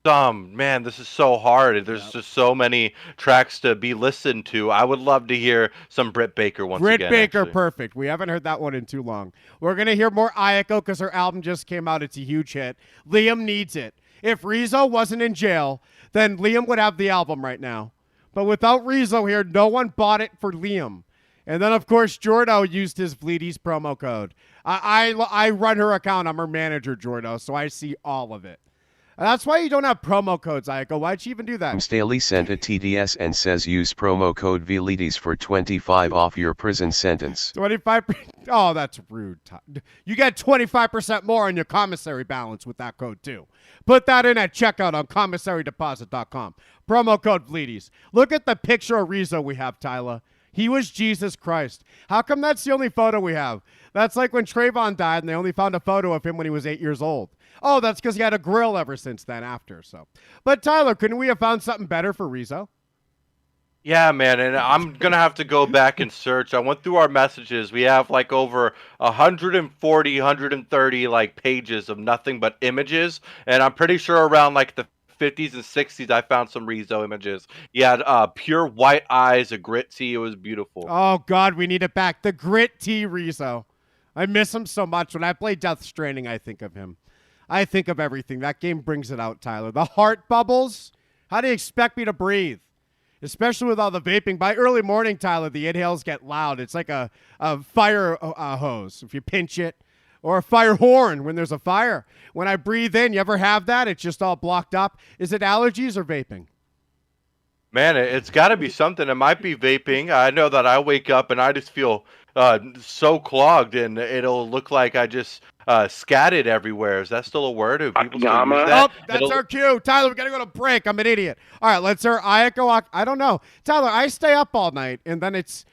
some. Man, this is so hard. There's just so many tracks to be listened to. I would love to hear some Britt Baker once again. Britt Baker, actually. perfect. We haven't heard that one in too long. We're going to hear more Ayako because her album just came out. It's a huge hit. Liam needs it. If Rizzo wasn't in jail, then Liam would have the album right now. But without Rizzo here, no one bought it for Liam. And then, of course, Jordo used his Vleeties promo code. I run her account. I'm her manager, Jordo, so I see all of it. And that's why you don't have promo codes, Ayako. Why'd you even do that? Staley sent a TDS and says use promo code VLEDIS for 25 off your prison sentence. 25%? Oh, that's rude. You get 25% more on your commissary balance with that code, too. Put that in at checkout on commissarydeposit.com. Promo code VLEDIS. Look at the picture of Rizzo we have, Tyler. He was Jesus Christ. How come that's the only photo we have? That's like when Trayvon died and they only found a photo of him when he was 8 years old. Oh, that's because he had a grill ever since then after. So, but Tyler, couldn't we have found something better for Rizzo? Yeah, man, and I'm going to have to go back and search. I went through our messages. We have like over 140, 130 like pages of nothing but images, and I'm pretty sure around like the 50s and 60s I found some Rizzo images. He had pure white eyes, a grit tee. It was beautiful. Oh, God, we need it back. The grit tee Rizzo. I miss him so much. When I play Death Stranding, I think of him. I think of everything. That game brings it out, Tyler. The heart bubbles. How do you expect me to breathe? Especially with all the vaping. By early morning, Tyler, the inhales get loud. It's like a fire hose if you pinch it, or a fire horn when there's a fire. When I breathe in, you ever have that? It's just all blocked up. Is it allergies or vaping? Man, it's got to be something. It might be vaping. I know that I wake up and I just feel so clogged, and it'll look like I just scatted everywhere. Is that still a word? Do people still use that? Oh, that's our cue. Tyler, we got to go to break. I'm an idiot. All right, let's hear Ayako. I don't know. Tyler, I stay up all night, and then it's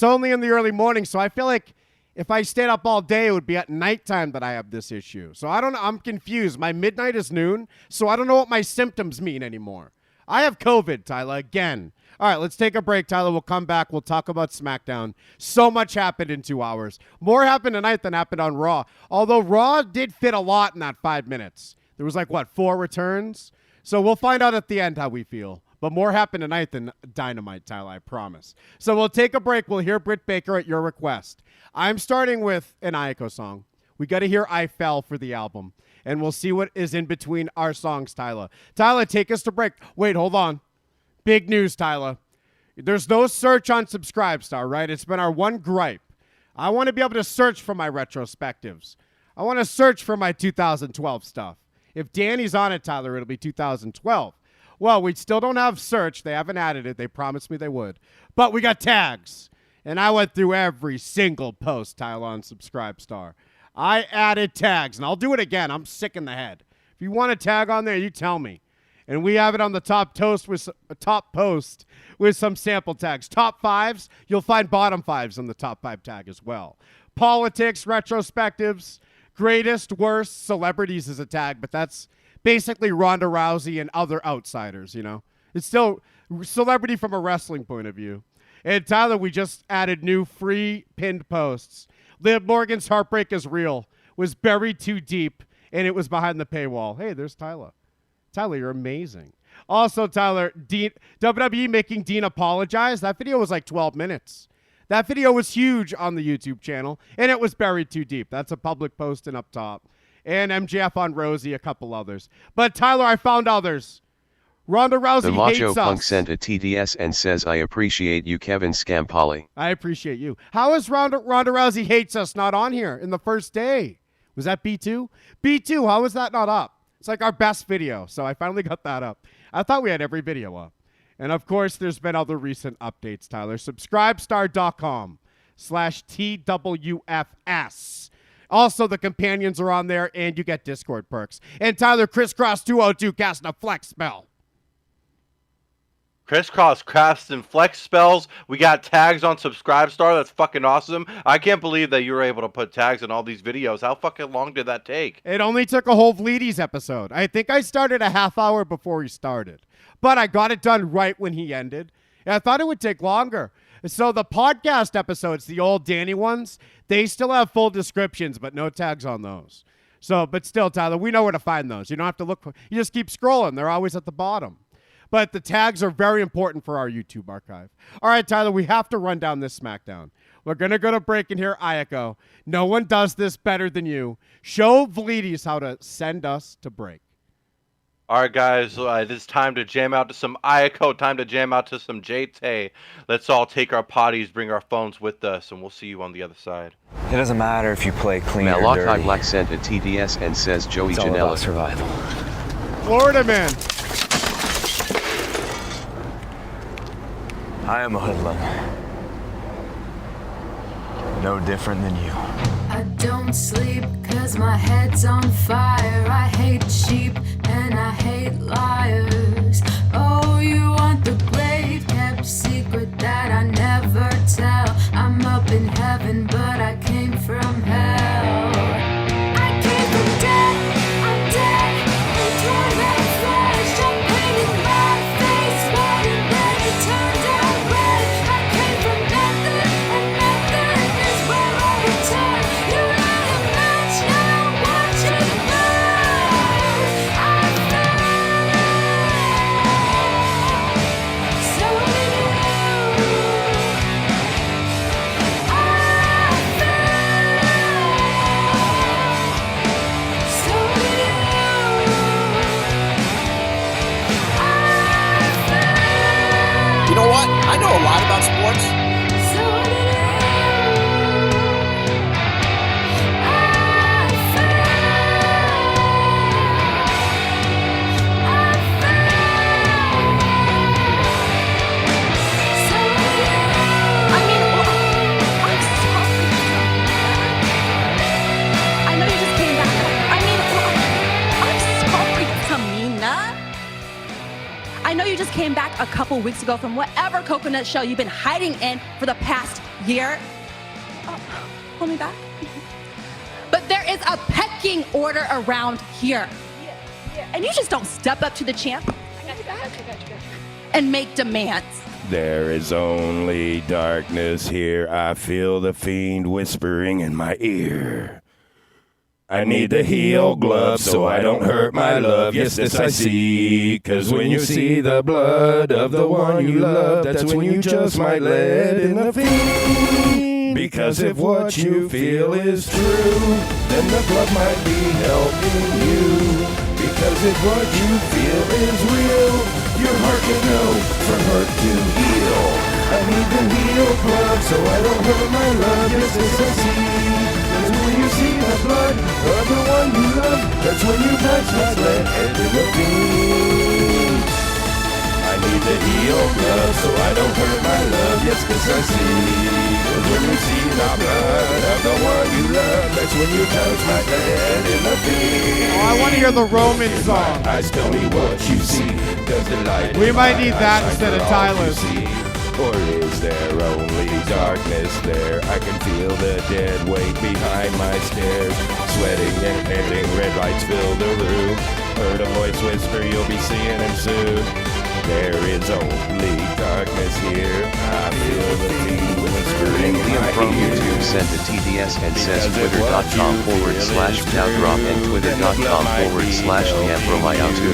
only in the early morning, so I feel like if I stayed up all day, it would be at nighttime that I have this issue. So I don't know. I'm confused. My midnight is noon, so I don't know what my symptoms mean anymore. I have COVID, Tyler, again. All right, let's take a break, Tyler. We'll come back. We'll talk about SmackDown. So much happened in 2 hours. More happened tonight than happened on Raw. Although Raw did fit a lot in that 5 minutes. There was like, 4 returns? So we'll find out at the end how we feel. But more happened tonight than Dynamite, Tyler, I promise. So we'll take a break. We'll hear Britt Baker at your request. I'm starting with an Ayako song. We got to hear I Fell for the album. And we'll see what is in between our songs, Tyler. Tyler, take us to break. Wait, hold on. Big news, Tyler. There's no search on Subscribestar, right? It's been our one gripe. I want to be able to search for my retrospectives. I want to search for my 2012 stuff. If Danny's on it, Tyler, it'll be 2012. Well, we still don't have search. They haven't added it. They promised me they would. But we got tags. And I went through every single post, Tyler, on Subscribestar. I added tags, and I'll do it again. I'm sick in the head. If you want a tag on there, you tell me. And we have it on the top post with some sample tags. Top fives, you'll find bottom fives on the top 5 tag as well. Politics, retrospectives, greatest, worst, celebrities is a tag, but that's basically Ronda Rousey and other outsiders, you know. It's still celebrity from a wrestling point of view. And Tyler, we just added new free pinned posts. Liv Morgan's Heartbreak is Real was buried too deep, and it was behind the paywall. Hey, there's Tyler. Tyler, you're amazing. Also, Tyler, WWE making Dean apologize. That video was like 12 minutes. That video was huge on the YouTube channel, and it was buried too deep. That's a public posting up top. And MJF on Rosie, a couple others. But, Tyler, I found others. Ronda Rousey The Macho hates Punk us. sent a TDS and says, I appreciate you, Kevin Scampoli. I appreciate you. How is Ronda Rousey hates us not on here in the first day? Was that B2? B2, how is that not up? It's like our best video, so I finally got that up. I thought we had every video up. And, of course, there's been other recent updates, Tyler. Subscribestar.com/TWFS. Also, the companions are on there, and you get Discord perks. And, Tyler, Crisscross 202 casting a flex spell. Crisscross, cast, and flex spells. We got tags on Subscribestar. That's fucking awesome. I can't believe that you were able to put tags in all these videos. How fucking long did that take? It only took a whole Vleeties episode. I think I started a half hour before he started. But I got it done right when he ended. And I thought it would take longer. So the podcast episodes, the old Danny ones, they still have full descriptions, but no tags on those. So, but still, Tyler, we know where to find those. You don't have to look. You just keep scrolling. They're always at the bottom. But the tags are very important for our YouTube archive. All right, Tyler, we have to run down this SmackDown. We're going to go to break and hear Ayako. No one does this better than you. Show Vleeties how to send us to break. All right, guys, it is time to jam out to some Ayako, time to jam out to some JT. Let's all take our potties, bring our phones with us, and we'll see you on the other side. It doesn't matter if you play clean or Malachi dirty. Black sent a TDS and says Joey It's all about Janela. survival. Florida man. I am a hoodlum. No different than you. I don't sleep 'cause my head's on fire. I hate sheep and I hate liars. Oh, you want the grave kept secret that I never tell. I'm up in heaven, but I came from hell. I came from death, I'm dead, and torn and flesh. I painted my face white and then it turned out red. I came from nothing, and nothing is where I return. You're not a match, now watch it burn. I fell, so did you. I fell, so did you. You know what? I know a lot about sports. So did you. I mean, I'm sorry. I know you just came back. I mean, I'm sorry, Tamina. I know you just came back a couple weeks ago from whatever coconut shell you've been hiding in for the past year. Pull me back. But there is a pecking order around here. And you just don't step up to the champ and make demands. There is only darkness here. I feel the fiend whispering in my ear. I need the heel glove so I don't hurt my love. Yes, this I see. 'Cause when you see the blood of the one you love, that's when you just might let in the fiend. Because if what you feel is true, then the blood might be helping you. Because if what you feel is real, your heart can go from hurt to heal. I need the heel glove so I don't hurt my love. Yes, this I see. 'Cause when you see the blood of the one you love, that's when you touch my let in the fiend. I need the heel glove so I don't hurt my love. Yes, this I see. 'Cause when you see the blood of the one you love, that's when you touch my head in the fiend. Oh, I want to hear the Roman song. Eyes tell me what you see. Does the light We in might my need eyes that shine instead of for all you Tyler's. see? Or is there only darkness there? I can feel the dead weight behind my stairs. Sweating and panting, red lights fill the room. Heard a voice whisper, you'll be seeing him soon. There is only darkness here. I feel the fiend whispering in Liam my from ear. YouTube sent a TDS and says twitter.com/downdraw and twitter.com/liamfromayautu.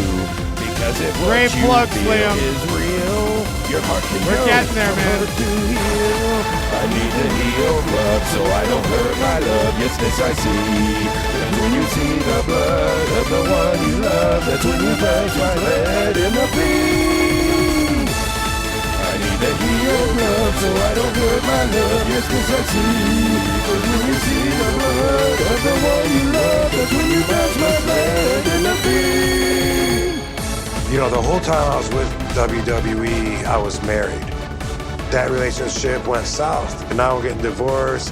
Because if Great what you plugs, feel Liam. is real, your heart can We're go getting there, from man. hurt to heal. I need the heel glove so I don't hurt my love. Yes, this I see. 'Cause when you see the blood of the one you love, that's when you touch my head in the fiend. I need the heel glove so I don't hurt my love. Yes, this I see. 'Cause when you see the blood of the one you love, that's when you touch my head in the fiend. You know, the whole time I was with WWE, I was married. That relationship went south, and now we're getting divorced.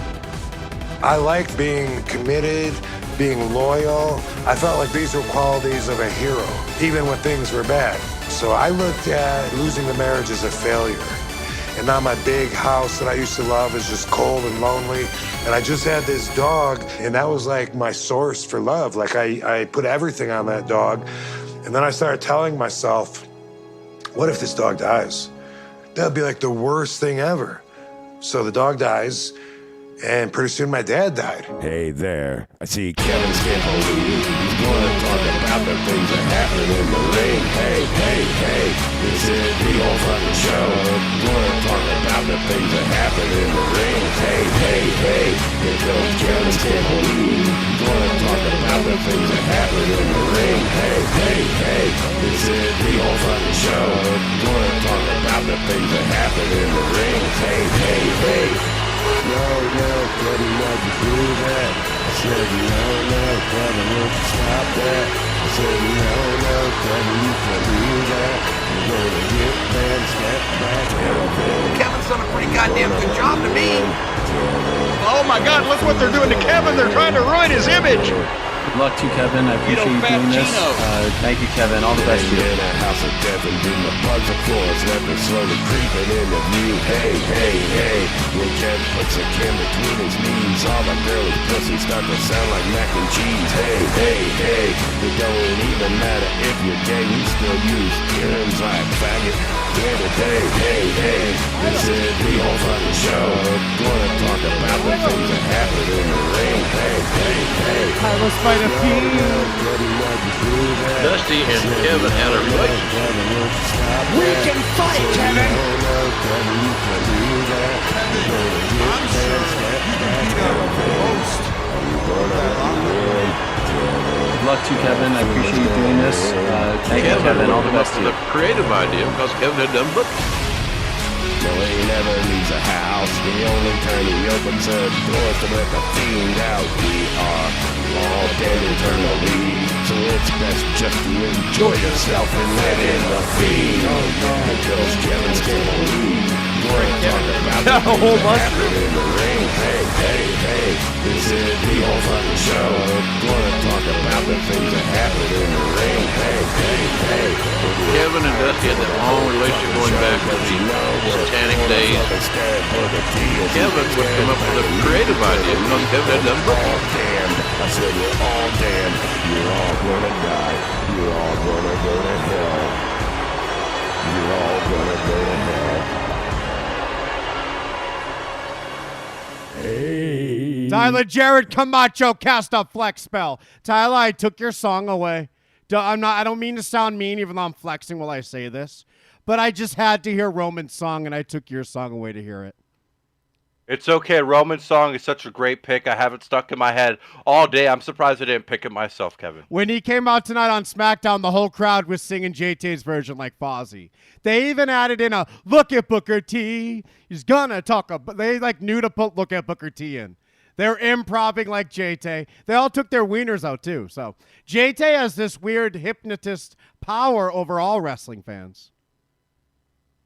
I liked being committed, being loyal. I felt like these were qualities of a hero, even when things were bad. So I looked at losing the marriage as a failure. And now my big house that I used to love is just cold and lonely. And I just had this dog, and that was like my source for love. Like I put everything on that dog. And then I started telling myself, what if this dog dies? That'd be like the worst thing ever. So the dog dies, and pretty soon my dad died. Hey there, I see Kevin Scampoli. He's gonna talk about the things that happen in the ring. Hey, hey, hey, this is the whole fucking show. Gonna talk about the things that happen in the ring. Hey, hey, hey, here comes Kevin Scampoli. Gonna talk about the the things that happen in the ring. Hey, hey, hey, this is the whole fucking show. Gonna talk about the things that happen in the ring. Hey, hey, hey. No, Kevin, why'd you do that? I said, no, Kevin, won't you stop that? I said, no, Kevin, you can't do that. You're gonna get banned, step back, Kevin's done a pretty goddamn good job to me. Oh my God, look what they're doing to Kevin. They're trying to ruin his image. Good luck to Kevin. I appreciate you doing this. Thank you, Kevin. All the best to you. In a house of death and in the bugs of course, left slowly creeping into view. Hey, hey, hey. When Kevin puts a can between his knees, all the girls' pussies start to sound like mac and cheese. Hey, hey, hey. It don't even matter if you're gay, we still use terms like faggot. Here today, hey, hey. This is the whole fucking show. Gonna talk about the things that happen in the ring. Hey, hey, hey. Tyler Spider Fiend. Dusty and Kevin had a relationship. We can fight, Kevin. Good luck to Kevin. I appreciate you doing this. Thank you, Kevin. All the best to you. The creative idea because Kevin had done books. No, he never leaves a house. The only time he opens a door to let the fiend out. We are all dead eternally, so it's best just to enjoy yourself and let in the fiend. Because Kevin's can't believe. Gonna talk about the things that happen in the ring. Hey, hey, hey, this is the whole fucking show. Gonna talk about the things that happen in the ring. Hey, hey, hey. Kevin and Dusty had that long relationship going back to the Satanic days. Kevin would come up with a creative idea because Kevin had done books. All damned. I said you're all damned. You're all gonna die. You're all gonna go to hell. You're all gonna go to hell. Hey. Tyler Jarrett Camacho cast a flex spell. Tyler, I took your song away. I don't mean to sound mean, even though I'm flexing while I say this, but I just had to hear Roman's song, and I took your song away to hear it. It's okay. Roman's song is such a great pick. I have it stuck in my head all day. I'm surprised I didn't pick it myself, Kevin. When he came out tonight on SmackDown, the whole crowd was singing JT's version like Fozzy. They even added in a "Look at Booker T. He's gonna talk about." They knew to put "Look at Booker T" in. They're improvising like JT. They all took their wieners out too. So JT has this weird hypnotist power over all wrestling fans.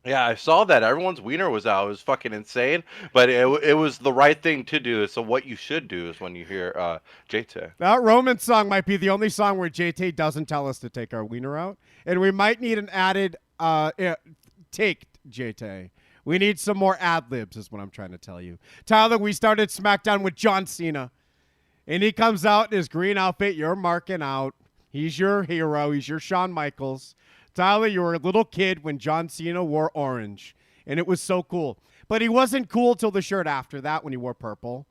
Yeah, I saw that. Everyone's wiener was out. It was fucking insane, but it was the right thing to do. So what you should do is when you hear JT. That Roman song might be the only song where JT doesn't tell us to take our wiener out, and we might need an added take JT. We need some more ad-libs is what I'm trying to tell you. Tyler, we started SmackDown with John Cena, and he comes out in his green outfit. You're marking out. He's your hero. He's your Shawn Michaels. Tyler, you were a little kid when John Cena wore orange, and it was so cool. But he wasn't cool till the shirt after that when he wore purple.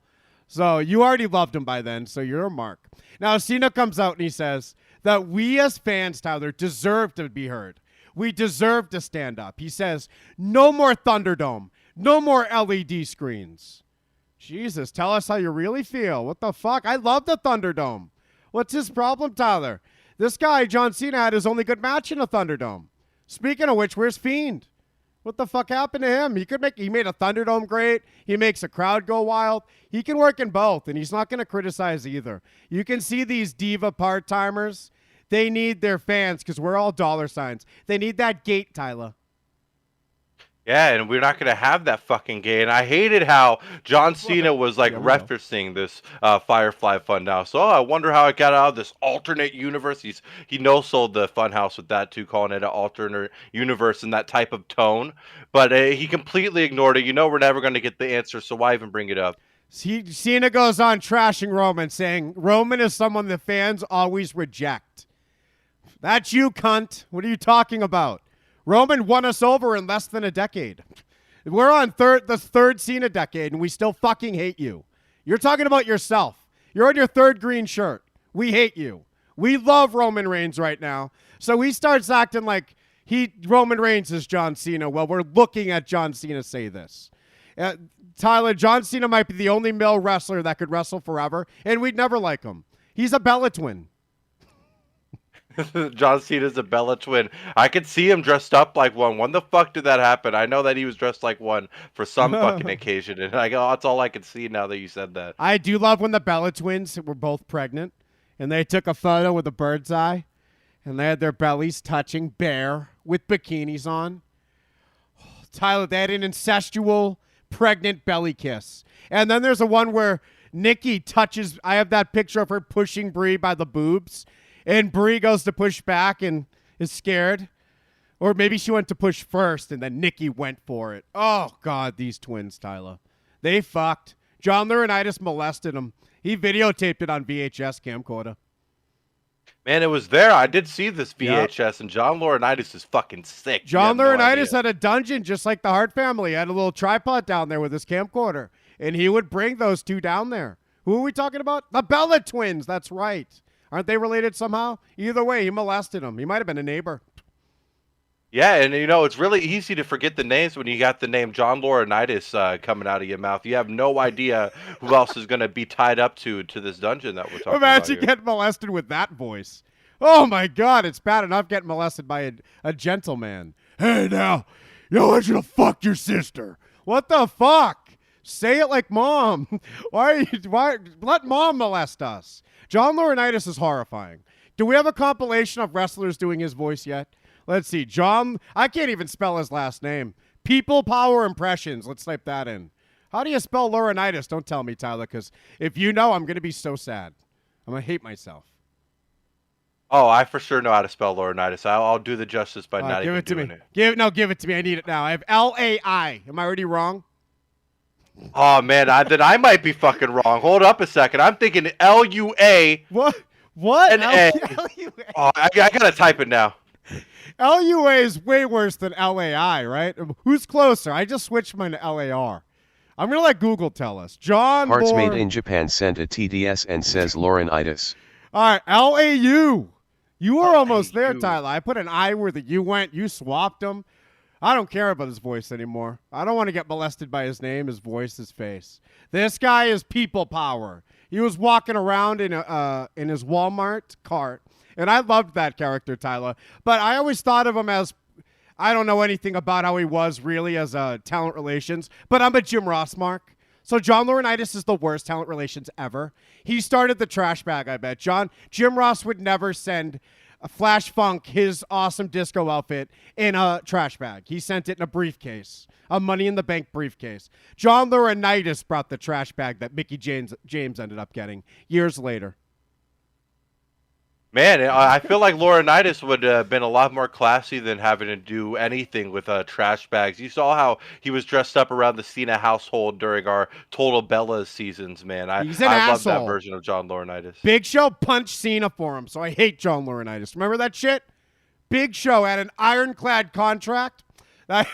So you already loved him by then, so you're a mark. Now, Cena comes out and he says that we as fans, Tyler, deserve to be heard. We deserve to stand up. He says, no more Thunderdome. No more LED screens. Jesus, tell us how you really feel. What the fuck? I love the Thunderdome. What's his problem, Tyler? This guy, John Cena, had his only good match in a Thunderdome. Speaking of which, where's Fiend? What the fuck happened to him? He made a Thunderdome great. He makes a crowd go wild. He can work in both, and he's not going to criticize either. You can see these diva part-timers. They need their fans because we're all dollar signs. They need that gate, Tyler. Yeah, and we're not going to have that fucking gay. And I hated how John Cena was referencing this Firefly Funhouse. So I wonder how it got out of this alternate universe. He no-sold the Funhouse with that too, calling it an alternate universe in that type of tone. But he completely ignored it. You know we're never going to get the answer, so why even bring it up? Cena goes on trashing Roman, saying Roman is someone the fans always reject. That's you, cunt. What are you talking about? Roman won us over in less than a decade. We're on the third Cena decade, and we still fucking hate you. You're talking about yourself. You're on your third green shirt. We hate you. We love Roman Reigns right now. So he starts acting like Roman Reigns is John Cena. Well, we're looking at John Cena say this. Tyler, John Cena might be the only male wrestler that could wrestle forever, and we'd never like him. He's a Bella twin. John Cena's a Bella twin. I could see him dressed up like one. When the fuck did that happen? I know that he was dressed like one for some fucking occasion, and I go, that's all I can see now that you said that. I do love when the Bella twins were both pregnant, and they took a photo with a bird's eye, and they had their bellies touching bare with bikinis on. Oh, Tyler, they had an incestual pregnant belly kiss. And then there's a one where Nikki touches, I have that picture of her pushing Brie by the boobs, and Brie goes to push back and is scared. Or maybe she went to push first, and then Nikki went for it. Oh, God, these twins, Tyler. They fucked. John Laurinaitis molested him. He videotaped it on VHS camcorder. Man, it was there. I did see this VHS, and John Laurinaitis is fucking sick. John Laurinaitis had a dungeon just like the Hart family. He had a little tripod down there with his camcorder, and he would bring those two down there. Who are we talking about? The Bella twins. That's right. Aren't they related somehow? Either way, he molested them. He might have been a neighbor. Yeah, and it's really easy to forget the names when you got the name John Laurinaitis coming out of your mouth. You have no idea who else is going to be tied up to this dungeon that we're talking about here. Imagine getting molested with that voice. Oh, my God. It's bad enough getting molested by a gentleman. Hey, now, I want you to fuck your sister. What the fuck? Say it like mom. Why let mom molest us? John Laurinaitis is horrifying. Do we have a compilation of wrestlers doing his voice yet? Let's see. John, I can't even spell his last name. People Power Impressions. Let's type that in. How do you spell Laurinaitis? Don't tell me, Tyler, because if you know, I'm going to be so sad. I'm going to hate myself. Oh, I for sure know how to spell Laurinaitis. I'll do the justice by not even doing it. Give it to me. I need it now. I have L-A-I. Am I already wrong? Oh, man, then I might be fucking wrong. Hold up a second. I'm thinking L-U-A. What? And A. Oh, I got to type it now. L-U-A is way worse than L-A-I, right? Who's closer? I just switched mine to L-A-R. I'm going to let Google tell us. John Hearts Made in Japan sent a TDS and says Laurinaitis. All right, L-A-U. You were almost there, Tyler. I put an I where the U went. You swapped them. I don't care about his voice anymore. I don't want to get molested by his name, his voice, his face. This guy is people power. He was walking around in his Walmart cart, and I loved that character, Tyler. But I always thought of him as, I don't know anything about how he was really as talent relations, but I'm a Jim Ross mark. So John Laurinaitis is the worst talent relations ever. He started the trash bag, I bet. Jim Ross would never send Flash Funk, his awesome disco outfit, in a trash bag. He sent it in a briefcase, a Money in the Bank briefcase. John Laurinaitis brought the trash bag that Mickey James ended up getting years later. Man, I feel like Laurinaitis would have been a lot more classy than having to do anything with trash bags. You saw how he was dressed up around the Cena household during our Total Bellas seasons, man. I love that version of John Laurinaitis. Big Show punched Cena for him, so I hate John Laurinaitis. Remember that shit? Big Show had an ironclad contract. That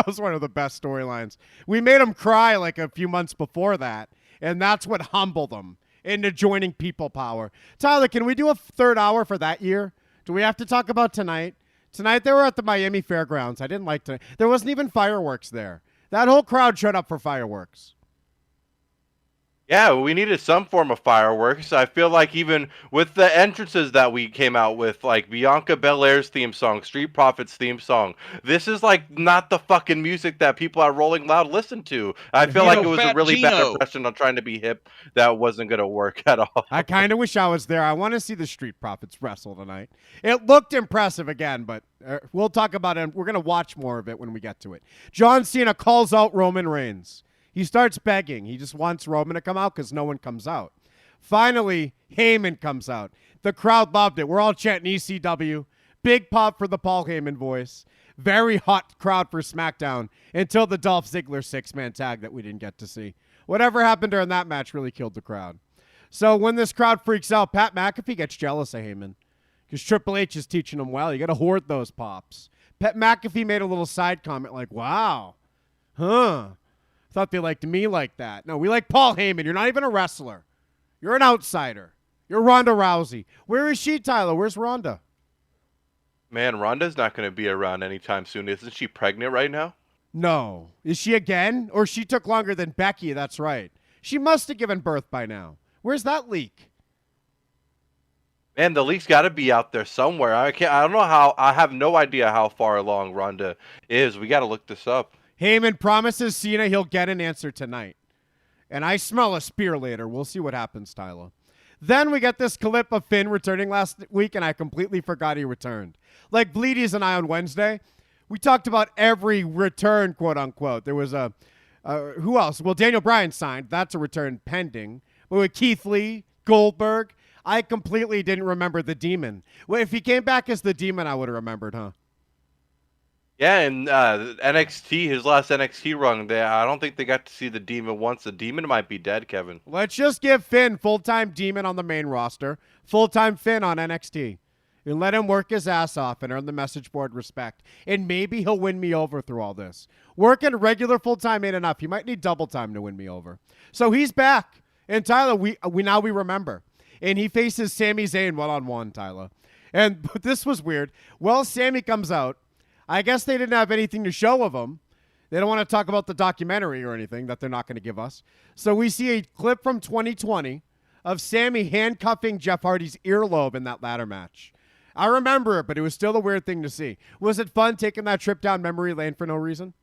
was one of the best storylines. We made him cry like a few months before that, and that's what humbled him into joining People Power. Tyler, can we do a third hour for that year? Do we have to talk about tonight? Tonight they were at the Miami Fairgrounds. I didn't like tonight. There wasn't even fireworks there. That whole crowd showed up for fireworks. Yeah, we needed some form of fireworks. I feel like even with the entrances that we came out with, like Bianca Belair's theme song, Street Profits theme song, this is like not the fucking music that people at Rolling Loud listen to. I feel like it was a really bad impression on trying to be hip that wasn't going to work at all. I kind of wish I was there. I want to see the Street Profits wrestle tonight. It looked impressive again, but we'll talk about it. We're going to watch more of it when we get to it. John Cena calls out Roman Reigns. He starts begging. He just wants Roman to come out because no one comes out. Finally, Heyman comes out. The crowd loved it. We're all chanting ECW. Big pop for the Paul Heyman voice. Very hot crowd for SmackDown until the Dolph Ziggler six-man tag that we didn't get to see. Whatever happened during that match really killed the crowd. So when this crowd freaks out, Pat McAfee gets jealous of Heyman because Triple H is teaching him well. You got to hoard those pops. Pat McAfee made a little side comment like, wow, thought they liked me like that. No, we like Paul Heyman. You're not even a wrestler. You're an outsider. You're Ronda Rousey. Where is she, Tyler? Where's Ronda? Man, Ronda's not going to be around anytime soon. Isn't she pregnant right now? No. Is she again? Or she took longer than Becky, that's right. She must have given birth by now. Where's that leak? Man, the leak's got to be out there somewhere. I don't know how. I have no idea how far along Ronda is. We got to look this up. Heyman promises Cena he'll get an answer tonight. And I smell a spear later. We'll see what happens, Tyler. Then we get this clip of Finn returning last week, and I completely forgot he returned. Like Bleedies and I on Wednesday, we talked about every return, quote unquote. There was who else? Well, Daniel Bryan signed. That's a return pending. But with Keith Lee, Goldberg, I completely didn't remember the Demon. Well, if he came back as the Demon, I would have remembered, huh? Yeah, and NXT, his last NXT run, I don't think they got to see the Demon once. The Demon might be dead, Kevin. Let's just give Finn full-time Demon on the main roster, full-time Finn on NXT, and let him work his ass off and earn the message board respect. And maybe he'll win me over through all this. Working regular full-time ain't enough. He might need double time to win me over. So he's back. And Tyler, we remember. And he faces Sami Zayn one-on-one, Tyler. And this was weird. Well, Sami comes out. I guess they didn't have anything to show of him. They don't want to talk about the documentary or anything that they're not going to give us. So we see a clip from 2020 of Sami handcuffing Jeff Hardy's earlobe in that ladder match. I remember it, but it was still a weird thing to see. Was it fun taking that trip down memory lane for no reason?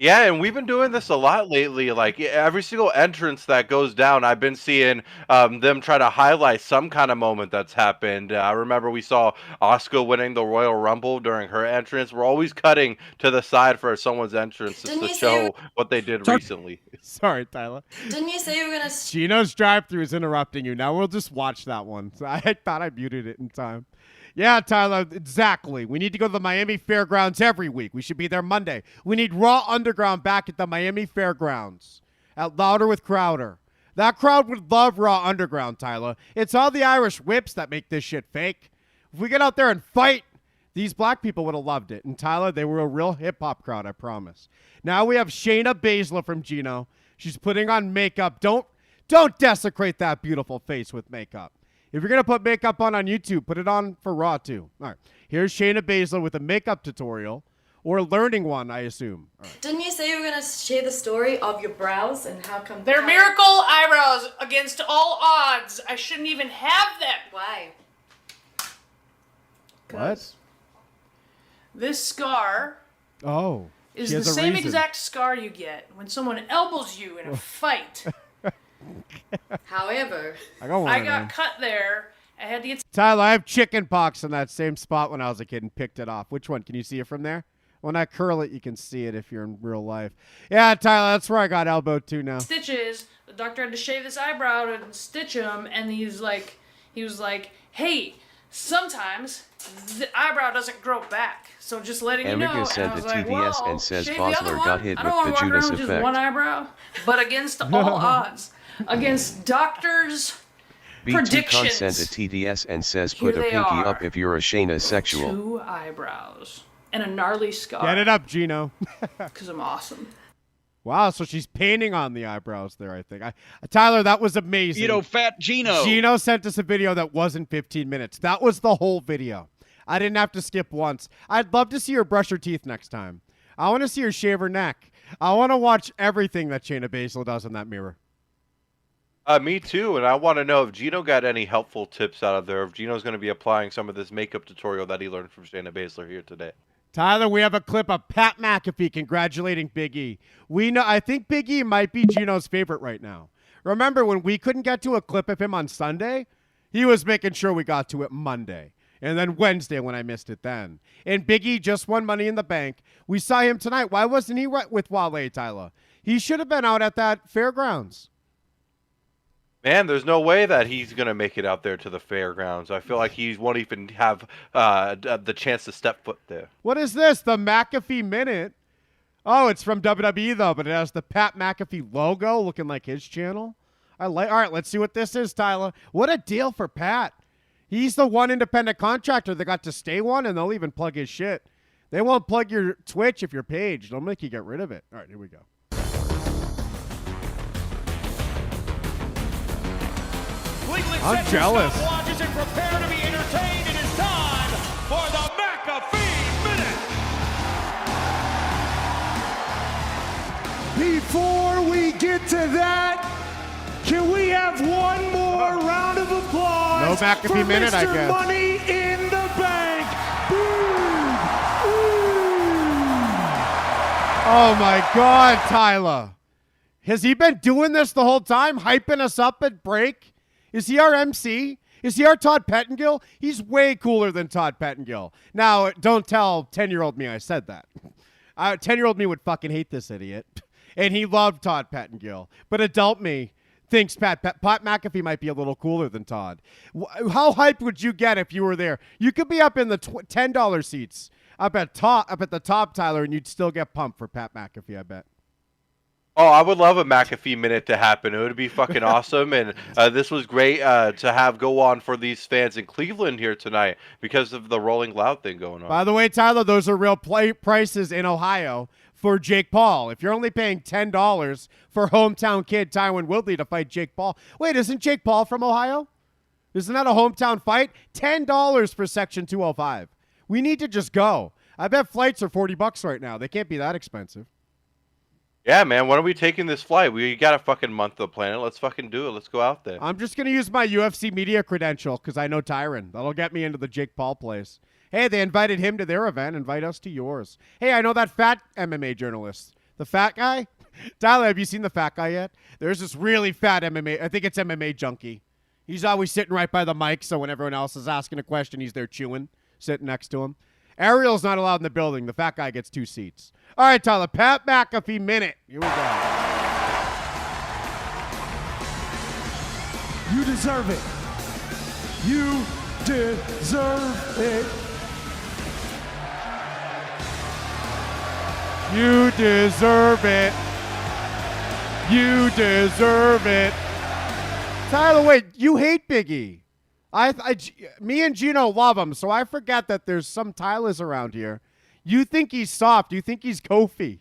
Yeah, and we've been doing this a lot lately. Like every single entrance that goes down, I've been seeing them try to highlight some kind of moment that's happened. I remember we saw Asuka winning the Royal Rumble during her entrance. We're always cutting to the side for someone's entrance just to show what they did recently. Sorry, Tyler. Didn't you say you were going to... Gino's drive-thru is interrupting you. Now we'll just watch that one. So I thought I muted it in time. Yeah, Tyler, exactly. We need to go to the Miami Fairgrounds every week. We should be there Monday. We need Raw Underground back at the Miami Fairgrounds at Louder with Crowder. That crowd would love Raw Underground, Tyler. It's all the Irish whips that make this shit fake. If we get out there and fight, these black people would have loved it. And Tyler, they were a real hip-hop crowd, I promise. Now we have Shayna Baszler from Gino. She's putting on makeup. Don't desecrate that beautiful face with makeup. If you're going to put makeup on YouTube, put it on for Raw, too. All right. Here's Shayna Baszler with a makeup tutorial, or learning one, I assume. All right. Didn't you say you were going to share the story of your brows and how come... They're miracle eyebrows against all odds. I shouldn't even have them. Why? What? This scar is the same exact scar you get when someone elbows you in a fight. However, I got cut there. I had to get... Tyler, I have chicken pox in that same spot when I was a kid and picked it off. Which one? Can you see it from there? When I curl it, you can see it if you're in real life. Yeah, Tyler, that's where I got elbowed too now. Stitches. The doctor had to shave this eyebrow and stitch him, and he was like, hey, sometimes the eyebrow doesn't grow back, so just letting you know. Amiga sent a TDS and says Baszler got hit with the walk Judas around with just effect. one eyebrow, but against all odds, against doctors' BT Con predictions, sent a TDS and says put a Here they pinky are. up if you're a Shayna sexual. 2 eyebrows and a gnarly scar. Get it up, Gino. Because I'm awesome. Wow, so she's painting on the eyebrows there, I think. Tyler, that was amazing. You know, fat Gino. Gino sent us a video that wasn't 15 minutes. That was the whole video. I didn't have to skip once. I'd love to see her brush her teeth next time. I want to see her shave her neck. I want to watch everything that Shayna Baszler does in that mirror. Me too, and I want to know if Gino got any helpful tips out of there, if Gino's going to be applying some of this makeup tutorial that he learned from Shayna Baszler here today. Tyler, we have a clip of Pat McAfee congratulating Big E. I think Big E might be Gino's favorite right now. Remember when we couldn't get to a clip of him on Sunday? He was making sure we got to it Monday. And then Wednesday when I missed it then. And Big E just won Money in the Bank. We saw him tonight. Why wasn't he with Wale, Tyler? He should have been out at that fairgrounds. Man, there's no way that he's going to make it out there to the fairgrounds. I feel like he won't even have the chance to step foot there. What is this? The McAfee Minute? Oh, it's from WWE, though, but it has the Pat McAfee logo looking like his channel. All right, let's see what this is, Tyler. What a deal for Pat. He's the one independent contractor that got to stay one, and they'll even plug his shit. They won't plug your Twitch if you're Page. They'll make you get rid of it. All right, here we go. I'm jealous. Watches and prepare to be entertained. It is time for the McAfee Minute. Before we get to that, can we have one more round of applause McAfee minute, I guess. Money in the Bank. Oh my God, Tyler. Has he been doing this the whole time, hyping us up at break? Is he our MC? Is he our Todd Pettengill? He's way cooler than Todd Pettengill. Now, don't tell 10-year-old me I said that. 10-year-old me would fucking hate this idiot. And he loved Todd Pettengill. But adult me thinks Pat McAfee might be a little cooler than Todd. How hyped would you get if you were there? You could be up in the $10 seats, up at the top, Tyler, and you'd still get pumped for Pat McAfee, I bet. Oh, I would love a McAfee minute to happen. It would be fucking awesome. And this was great to have go on for these fans in Cleveland here tonight because of the Rolling Loud thing going on. By the way, Tyler, those are real prices in Ohio for Jake Paul. If you're only paying $10 for hometown kid Tyron Woodley to fight Jake Paul. Wait, isn't Jake Paul from Ohio? Isn't that a hometown fight? $10 for Section 205. We need to just go. I bet flights are $40 right now. They can't be that expensive. Yeah, man, when are we taking this flight? We got a fucking month to plan it. Let's fucking do it. Let's go out there. I'm just going to use my UFC media credential because I know Tyron. That'll get me into the Jake Paul place. Hey, they invited him to their event. Invite us to yours. Hey, I know that fat MMA journalist. The fat guy? Tyler, have you seen the fat guy yet? There's this really fat MMA. I think it's MMA junkie. He's always sitting right by the mic, so when everyone else is asking a question, he's there chewing, sitting next to him. Ariel's not allowed in the building. The fat guy gets 2 seats. All right, Tyler, Pat McAfee minute. Here we go. You deserve it. You deserve it. You deserve it. You deserve it. Tyler, wait, you hate Biggie. Me and Gino love him, so I forget that there's some Tylers around here. You think he's soft. You think he's Kofi.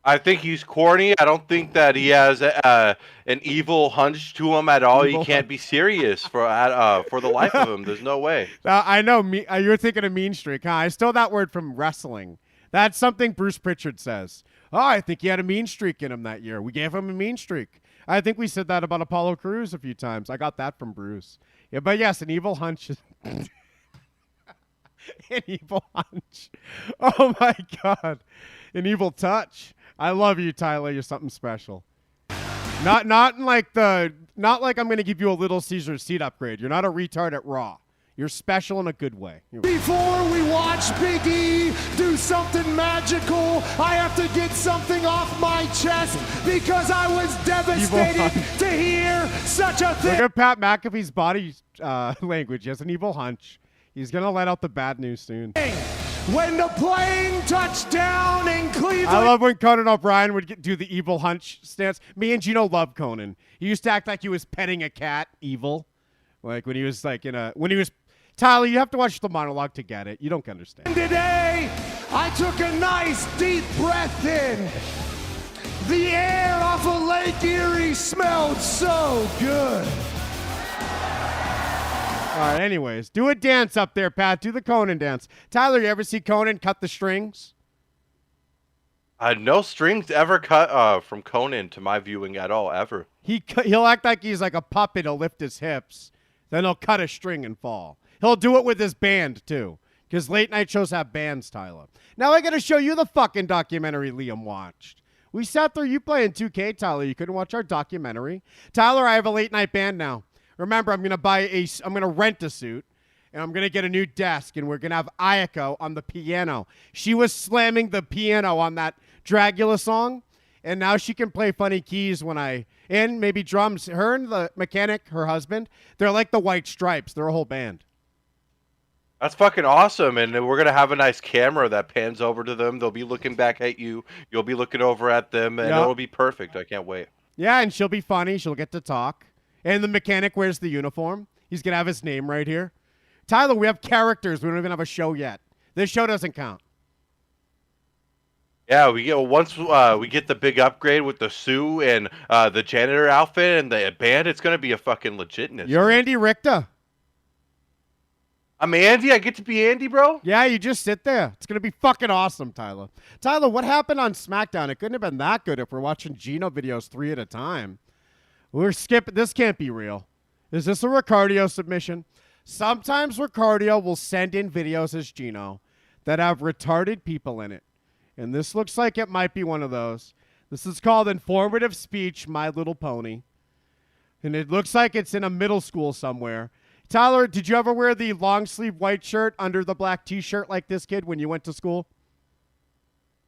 I think he's corny. I don't think that he has an evil hunch to him at all. He can't be serious for the life of him. There's no way. I know. You're thinking of mean streak, huh? I stole that word from wrestling. That's something Bruce Pritchard says. Oh, I think he had a mean streak in him that year. We gave him a mean streak. I think we said that about Apollo Crews a few times. I got that from Bruce. Yeah, but yes, an evil hunch. An evil hunch. Oh my God. An evil touch. I love you, Tyler. You're something special. Not like I'm gonna give you a Little Caesar seat upgrade. You're not a retard at Raw. You're special in a good way. Before we watch Big E do something magical, I have to get something off my chest because I was devastated to hear such a thing. Look at Pat McAfee's body language. He has an evil hunch. He's going to let out the bad news soon. When the plane touched down in Cleveland. I love when Conan O'Brien would do the evil hunch stance. Me and Gino love Conan. He used to act like he was petting a cat, evil. Like when he was Tyler, you have to watch the monologue to get it. You don't understand. Today, I took a nice deep breath in. The air off of Lake Erie smelled so good. All right, anyways, do a dance up there, Pat. Do the Conan dance. Tyler, you ever see Conan cut the strings? No strings ever cut from Conan to my viewing at all, ever. He'll act like he's like a puppet. He'll lift his hips. Then he'll cut a string and fall. He'll do it with his band, too, because late night shows have bands, Tyler. Now I got to show you the fucking documentary Liam watched. We sat through you playing 2K, Tyler. You couldn't watch our documentary. Tyler, I have a late night band now. Remember, I'm going to rent a suit, and I'm going to get a new desk, and we're going to have Ayako on the piano. She was slamming the piano on that Dragula song, and now she can play funny keys and maybe drums. Her and the mechanic, her husband, they're like the White Stripes. They're a whole band. That's fucking awesome, and we're going to have a nice camera that pans over to them. They'll be looking back at you. You'll be looking over at them, and it'll be perfect. I can't wait. Yeah, and she'll be funny. She'll get to talk. And the mechanic wears the uniform. He's going to have his name right here. Tyler, we have characters. We don't even have a show yet. This show doesn't count. Yeah, once we get the big upgrade with the Sue and the janitor outfit and the band, it's going to be a fucking legitness. You're Andy Richter. I'm Andy. I get to be Andy, bro? Yeah, you just sit there. It's going to be fucking awesome, Tyler. Tyler, what happened on SmackDown? It couldn't have been that good if we're watching Gino videos 3 at a time. We're skipping. This can't be real. Is this a Ricardio submission? Sometimes Ricardio will send in videos as Gino that have retarded people in it. And this looks like it might be one of those. This is called Informative Speech, My Little Pony. And it looks like it's in a middle school somewhere. Tyler, did you ever wear the long sleeve white shirt under the black t-shirt like this kid when you went to school?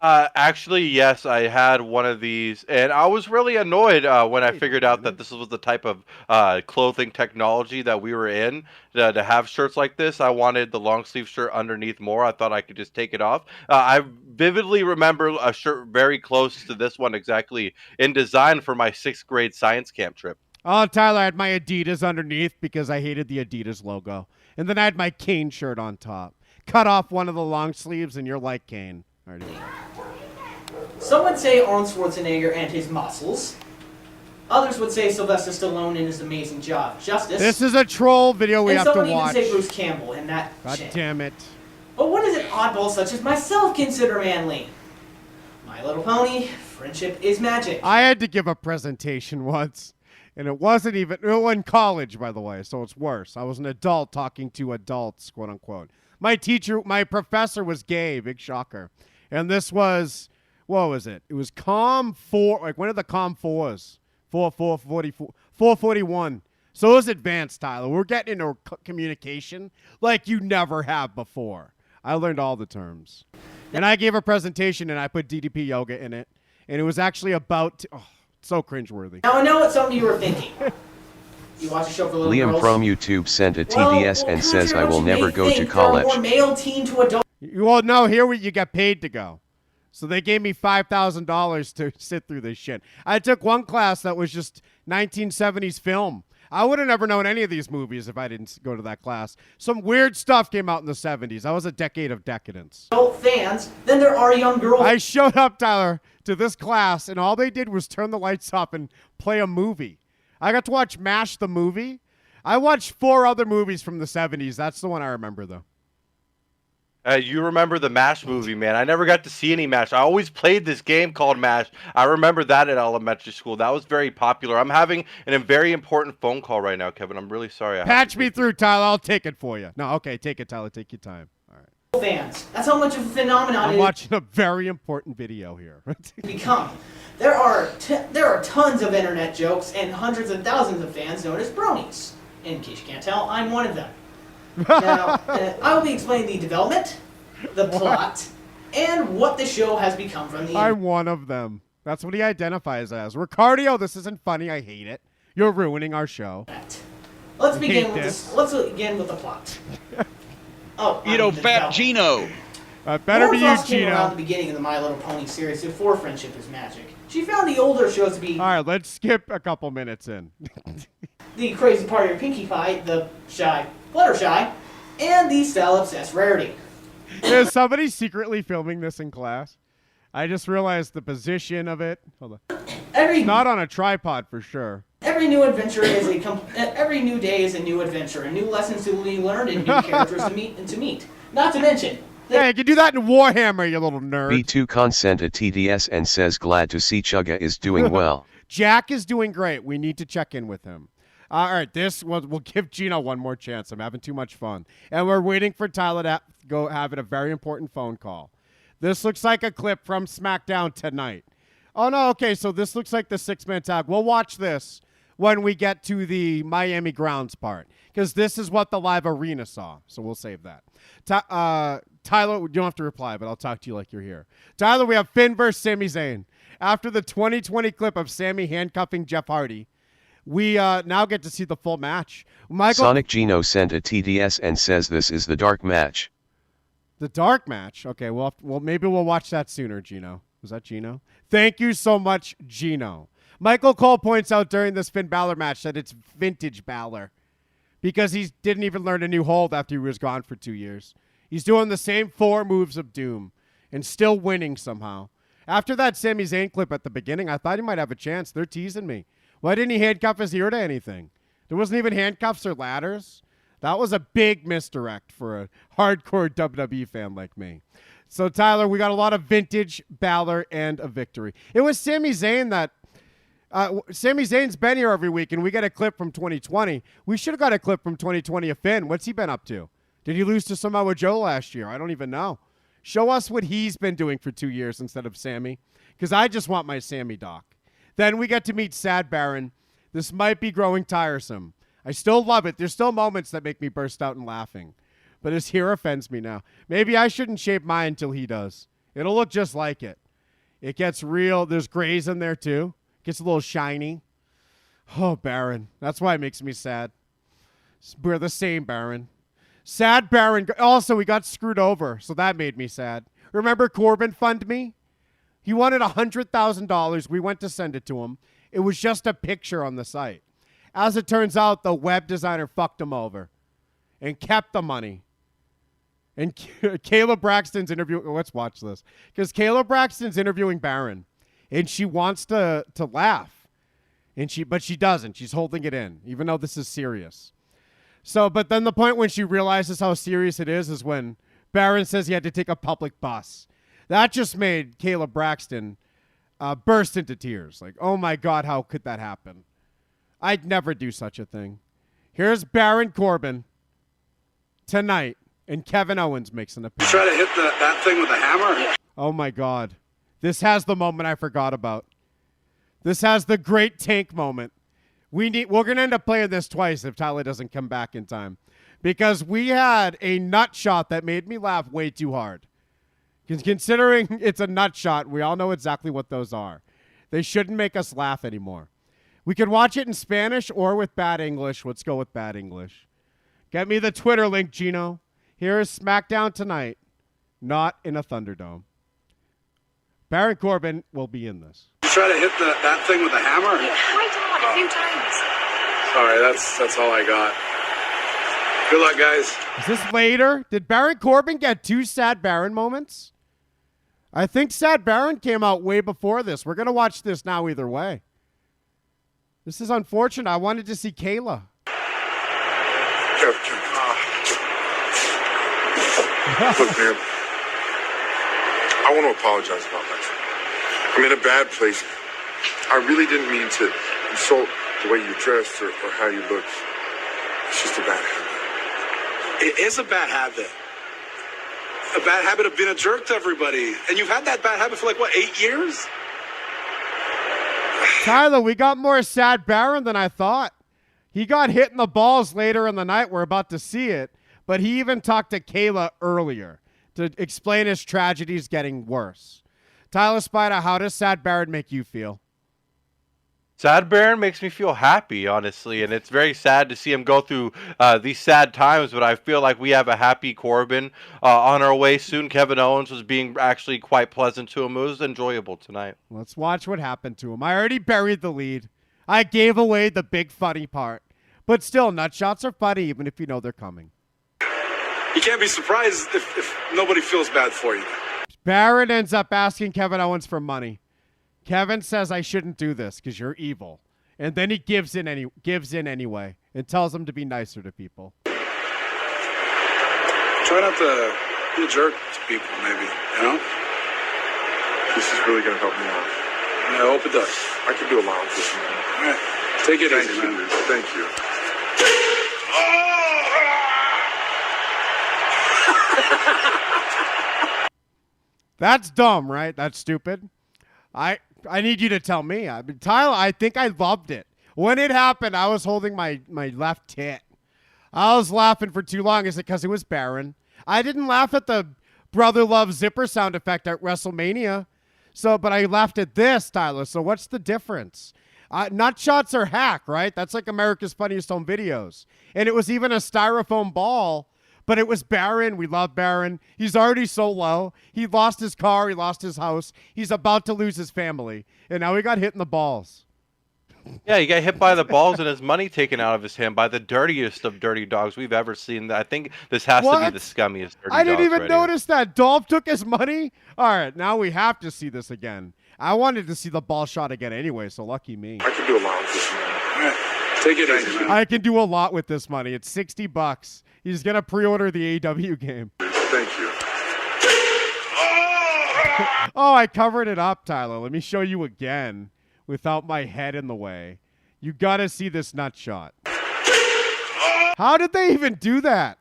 Actually, yes, I had one of these, and I was really annoyed when I figured out that this was the type of clothing technology that we were in to have shirts like this. I wanted the long sleeve shirt underneath more. I thought I could just take it off. I vividly remember a shirt very close to this one exactly in design for my 6th grade science camp trip. Oh, Tyler, I had my Adidas underneath because I hated the Adidas logo. And then I had my Kane shirt on top. Cut off one of the long sleeves, and you're like Kane. Some would say Arnold Schwarzenegger and his muscles. Others would say Sylvester Stallone and his amazing job. Justice. This is a troll video we have to watch. And someone even say Bruce Campbell and that God shit. damn it. But what does an oddball such as myself consider manly? My Little Pony, friendship is magic. I had to give a presentation once. And it wasn't even, it was in college, by the way, so it's worse. I was an adult talking to adults, quote unquote. My professor was gay, big shocker. And this was, what was it? It was COM 4, like one of the COM 4s, 441. So it was advanced, Tyler. We're getting into communication like you never have before. I learned all the terms. And I gave a presentation and I put DDP yoga in it. And it was actually about, so cringeworthy. Now I know what some of you are thinking. You watch a show for little Liam girls? from YouTube sent a TDS and says I will never go to college. More male teen to adult. Well, no, here you get paid to go. So they gave me $5,000 to sit through this shit. I took one class that was just 1970s film. I would have never known any of these movies if I didn't go to that class. Some weird stuff came out in the 70s. That was a decade of decadence. Adult fans than there are young girls. I showed up, Tyler, to this class, and all they did was turn the lights up and play a movie. I got to watch MASH the movie. I watched 4 other movies from the 70s. That's the one I remember, though. You remember the MASH movie, man. I never got to see any MASH. I always played this game called MASH. I remember that at elementary school. That was very popular. I'm having a very important phone call right now, Kevin. I'm really sorry. Patch me through, Tyler. I'll take it for you. No, okay, take it, Tyler. Take your time. All right. Fans. That's how much of a phenomenon I'm it watching a very important video here. become. There are tons of internet jokes and hundreds of thousands of fans known as bronies. In case you can't tell, I'm one of them. Now, I will be explaining the development, the plot, and what the show has become from the I'm one of them. That's what he identifies as. Ricardio, this isn't funny. I hate it. You're ruining our show. Let's begin with the plot. Fat Gino. Better be you, came around Gino. the beginning of the My Little Pony series before Friendship is Magic. She found the older shows to be All right, let's skip a couple minutes in. the crazy part of your Pinkie Pie, the shy, Fluttershy, and the style-obsessed Rarity. Is somebody secretly filming this in class? I just realized the position of it. Hold on. It's not on a tripod for sure. Every new adventure is every new day is a new adventure, and new lessons to be learned and new characters to meet. Not to mention. Yeah, you can do that in Warhammer, you little nerd. B2 Con sent a TDS and says glad to see Chugga is doing well. Jack is doing great. We need to check in with him. All right, we'll give Gino one more chance. I'm having too much fun. And we're waiting for Tyler to go having a very important phone call. This looks like a clip from SmackDown tonight. Oh, no, okay, so this looks like the 6-man tag. We'll watch this when we get to the Miami Grounds part, because this is what the live arena saw, so we'll save that. Tyler, you don't have to reply, but I'll talk to you like you're here. Tyler, we have Finn versus Sami Zayn. After the 2020 clip of Sami handcuffing Jeff Hardy, we now get to see the full match. Michael, Sonic Gino sent a TDS and says this is the dark match. The dark match? Okay, well, maybe we'll watch that sooner, Gino. Was that Gino? Thank you so much, Gino. Michael Cole points out during this Finn Balor match that it's vintage Balor because he didn't even learn a new hold after he was gone for 2 years. He's doing the same 4 moves of doom and still winning somehow. After that Sami Zayn clip at the beginning, I thought he might have a chance. They're teasing me. Why didn't he handcuff his ear to anything? There wasn't even handcuffs or ladders. That was a big misdirect for a hardcore WWE fan like me. So, Tyler, we got a lot of vintage Balor and a victory. It was Sami Zayn that Sami Zayn's been here every week, and we get a clip from 2020. We should have got a clip from 2020 of Finn. What's he been up to? Did he lose to Samoa Joe last year? I don't even know. Show us what he's been doing for 2 years instead of Sammy, because I just want my Sammy doc. Then we get to meet Sad Baron. This might be growing tiresome. I still love it. There's still moments that make me burst out in laughing. But his hair offends me now. Maybe I shouldn't shape mine until he does. It'll look just like it. It gets real. There's grays in there, too. Gets a little shiny. Oh, Baron. That's why it makes me sad. We're the same Baron. Sad Baron. Also, we got screwed over, so that made me sad. Remember Corbin Fund Me? He wanted $100,000. We went to send it to him. It was just a picture on the site. As it turns out, the web designer fucked him over and kept the money. And Kayla Braxton's interviewing. Let's watch this. Because Kayla Braxton's interviewing Baron. And she wants to laugh. But she doesn't. She's holding it in, even though this is serious. So, but then the point when she realizes how serious it is when Baron says he had to take a public bus. That just made Kayla Braxton burst into tears. Like, oh my God, how could that happen? I'd never do such a thing. Here's Baron Corbin tonight, and Kevin Owens makes an appearance. Try to hit that thing with a hammer? Oh my God. This has the moment I forgot about. This has the great Tank moment. We're going to end up playing this twice if Tyler doesn't come back in time. Because we had a nut shot that made me laugh way too hard. Considering it's a nut shot, we all know exactly what those are. They shouldn't make us laugh anymore. We could watch it in Spanish or with bad English. Let's go with bad English. Get me the Twitter link, Gino. Here is SmackDown tonight, not in a Thunderdome. Baron Corbin will be in this. You try to hit that thing with a hammer? Yeah, why not? A few times. Sorry, that's all I got. Good luck, guys. Is this later? Did Baron Corbin get 2 Sad Baron moments? I think Sad Baron came out way before this. We're going to watch this now either way. This is unfortunate. I wanted to see Kayla. Look, man, I want to apologize about that. I'm in a bad place. I really didn't mean to insult the way you dressed or how you look. It's just a bad habit. It is a bad habit. A bad habit of being a jerk to everybody. And you've had that bad habit for 8 years? Tyler, we got more Sad Baron than I thought. He got hit in the balls later in the night. We're about to see it. But he even talked to Kayla earlier to explain his tragedies getting worse. Tyler Spider, how does Sad Baron make you feel? Sad Baron makes me feel happy, honestly, and it's very sad to see him go through these sad times, but I feel like we have a happy Corbin on our way soon. Kevin Owens was being actually quite pleasant to him. It was enjoyable tonight. Let's watch what happened to him. I already buried the lead. I gave away the big funny part. But still, nutshots are funny even if you know they're coming. You can't be surprised if nobody feels bad for you. Baron ends up asking Kevin Owens for money. Kevin says, I shouldn't do this because you're evil. And then he gives in anyway and tells him to be nicer to people. Try not to be a jerk to people, maybe, you know? This is really going to help me out. Yeah, I hope it does. I can do a lot with this, man. All right. Take it easy, man. Thank you. That's dumb, right? That's stupid. I need you to tell me. Tyler, I think I loved it. When it happened, I was holding my left tit. I was laughing for too long. Is it because it was Baron? I didn't laugh at the Brother Love zipper sound effect at WrestleMania. But I laughed at this, Tyler. So what's the difference? Nutshots are hack, right? That's like America's Funniest Home Videos. And it was even a styrofoam ball. But it was Baron. We love Baron. He's already so low. He lost his car. He lost his house. He's about to lose his family. And now he got hit in the balls. Yeah, he got hit by the balls and his money taken out of his hand by the dirtiest of dirty dogs we've ever seen. I think this has to be the scummiest dirty I didn't even dogs notice that. Dolph took his money? All right, now we have to see this again. I wanted to see the ball shot again anyway, so lucky me. I can do a lot with this, man. All right. Take it easy, man. I can do a lot with this money. It's $60. He's going to pre-order the AEW game. Thank you. Oh, I covered it up, Tyler. Let me show you again. without my head in the way. You got to see this nut shot. How did they even do that?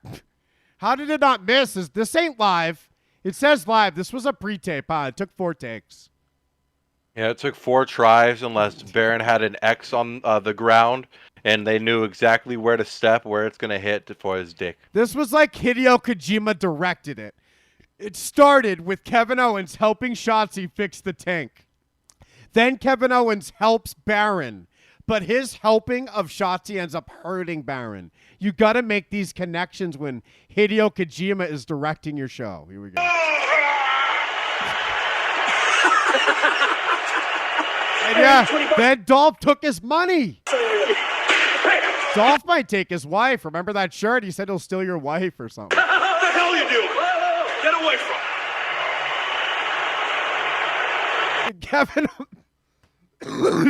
How did it not miss? This ain't live. It says live. This was a pre-tape. It took 4 takes. Yeah, it took 4 tries unless Baron had an X on the ground and they knew exactly where to step, where it's going to hit for his dick. This was like Hideo Kojima directed it. It started with Kevin Owens helping Shotzi fix the tank. Then Kevin Owens helps Baron, but his helping of Shotzi ends up hurting Baron. You got to make these connections when Hideo Kojima is directing your show. Here we go. And yeah, then Dolph took his money. Dolph might take his wife. Remember that shirt? He said he'll steal your wife or something. What the hell are you doing? Get away from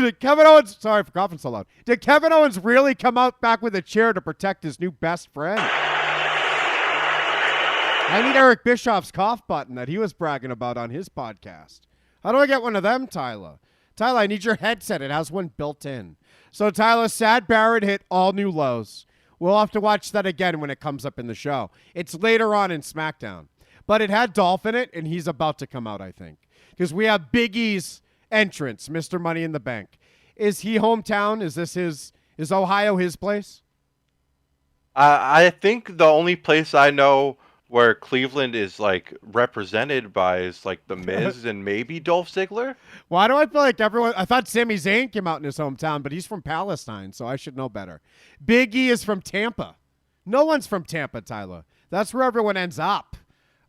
Did Kevin Owens, sorry for coughing so loud. Did Kevin Owens really come out back with a chair to protect his new best friend? I need Eric Bischoff's cough button that he was bragging about on his podcast. How do I get one of them, Tyler? Tyler, I need your headset. It has one built in. So, Tyler, Sad Barrett hit all new lows. We'll have to watch that again when it comes up in the show. It's later on in SmackDown. But it had Dolph in it, and he's about to come out, I think. Because we have Big E's entrance, Mr. Money in the Bank. Is he hometown? Is Ohio his place? I think the only place I know where Cleveland is like represented by is like The Miz and maybe Dolph Ziggler. Why do I feel like everyone? I thought Sami Zayn came out in his hometown, but he's from Palestine, so I should know better. Big E is from Tampa. No one's from Tampa, Tyler. That's where everyone ends up.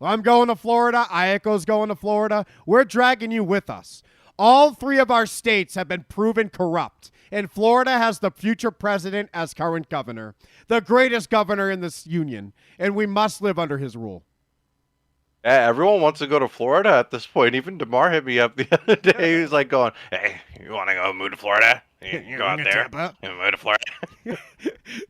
I'm going to Florida. Ayako's going to Florida. We're dragging you with us. All 3 of our states have been proven corrupt, and Florida has the future president as current governor, the greatest governor in this union, and we must live under his rule. Yeah, everyone wants to go to Florida at this point. Even DeMar hit me up the other day. He was like going, hey, you want to go move to Florida? You go out there and move to Florida.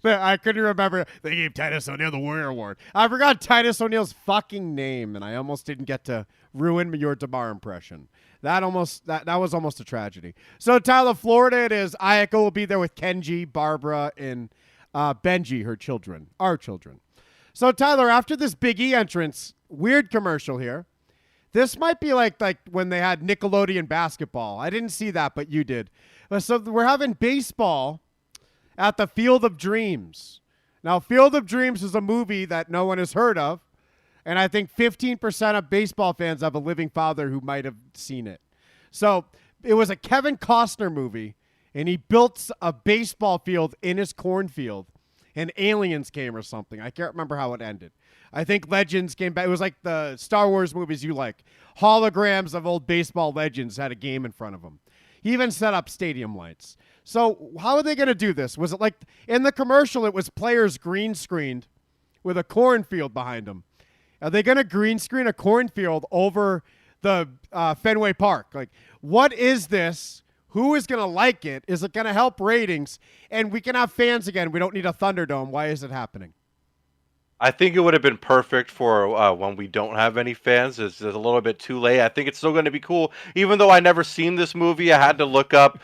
I couldn't remember. They gave Titus O'Neil the Warrior Award. I forgot Titus O'Neil's fucking name, and I almost didn't get to ruin your DeMar impression. That was almost a tragedy. So, Tyler, Florida it is. Ayako will be there with Kenji, Barbara, and Benji, her children, our children. So, Tyler, after this Big E entrance, weird commercial here. This might be like when they had Nickelodeon basketball. I didn't see that, but you did. So we're having baseball at the Field of Dreams. Now, Field of Dreams is a movie that no one has heard of, and I think 15% of baseball fans have a living father who might have seen it. So it was a Kevin Costner movie, and he built a baseball field in his cornfield, and aliens came or something. I can't remember how it ended. I think legends came back. It was like the Star Wars movies you like. Holograms of old baseball legends had a game in front of them. He even set up stadium lights. So how are they going to do this? Was it like in the commercial, it was players green screened with a cornfield behind them. Are they going to green screen a cornfield over the Fenway Park? Like, what is this? Who is going to like it? Is it going to help ratings? And we can have fans again. We don't need a Thunderdome. Why is it happening? I think it would have been perfect for when we don't have any fans. It's a little bit too late. I think it's still going to be cool. Even though I never seen this movie, I had to look up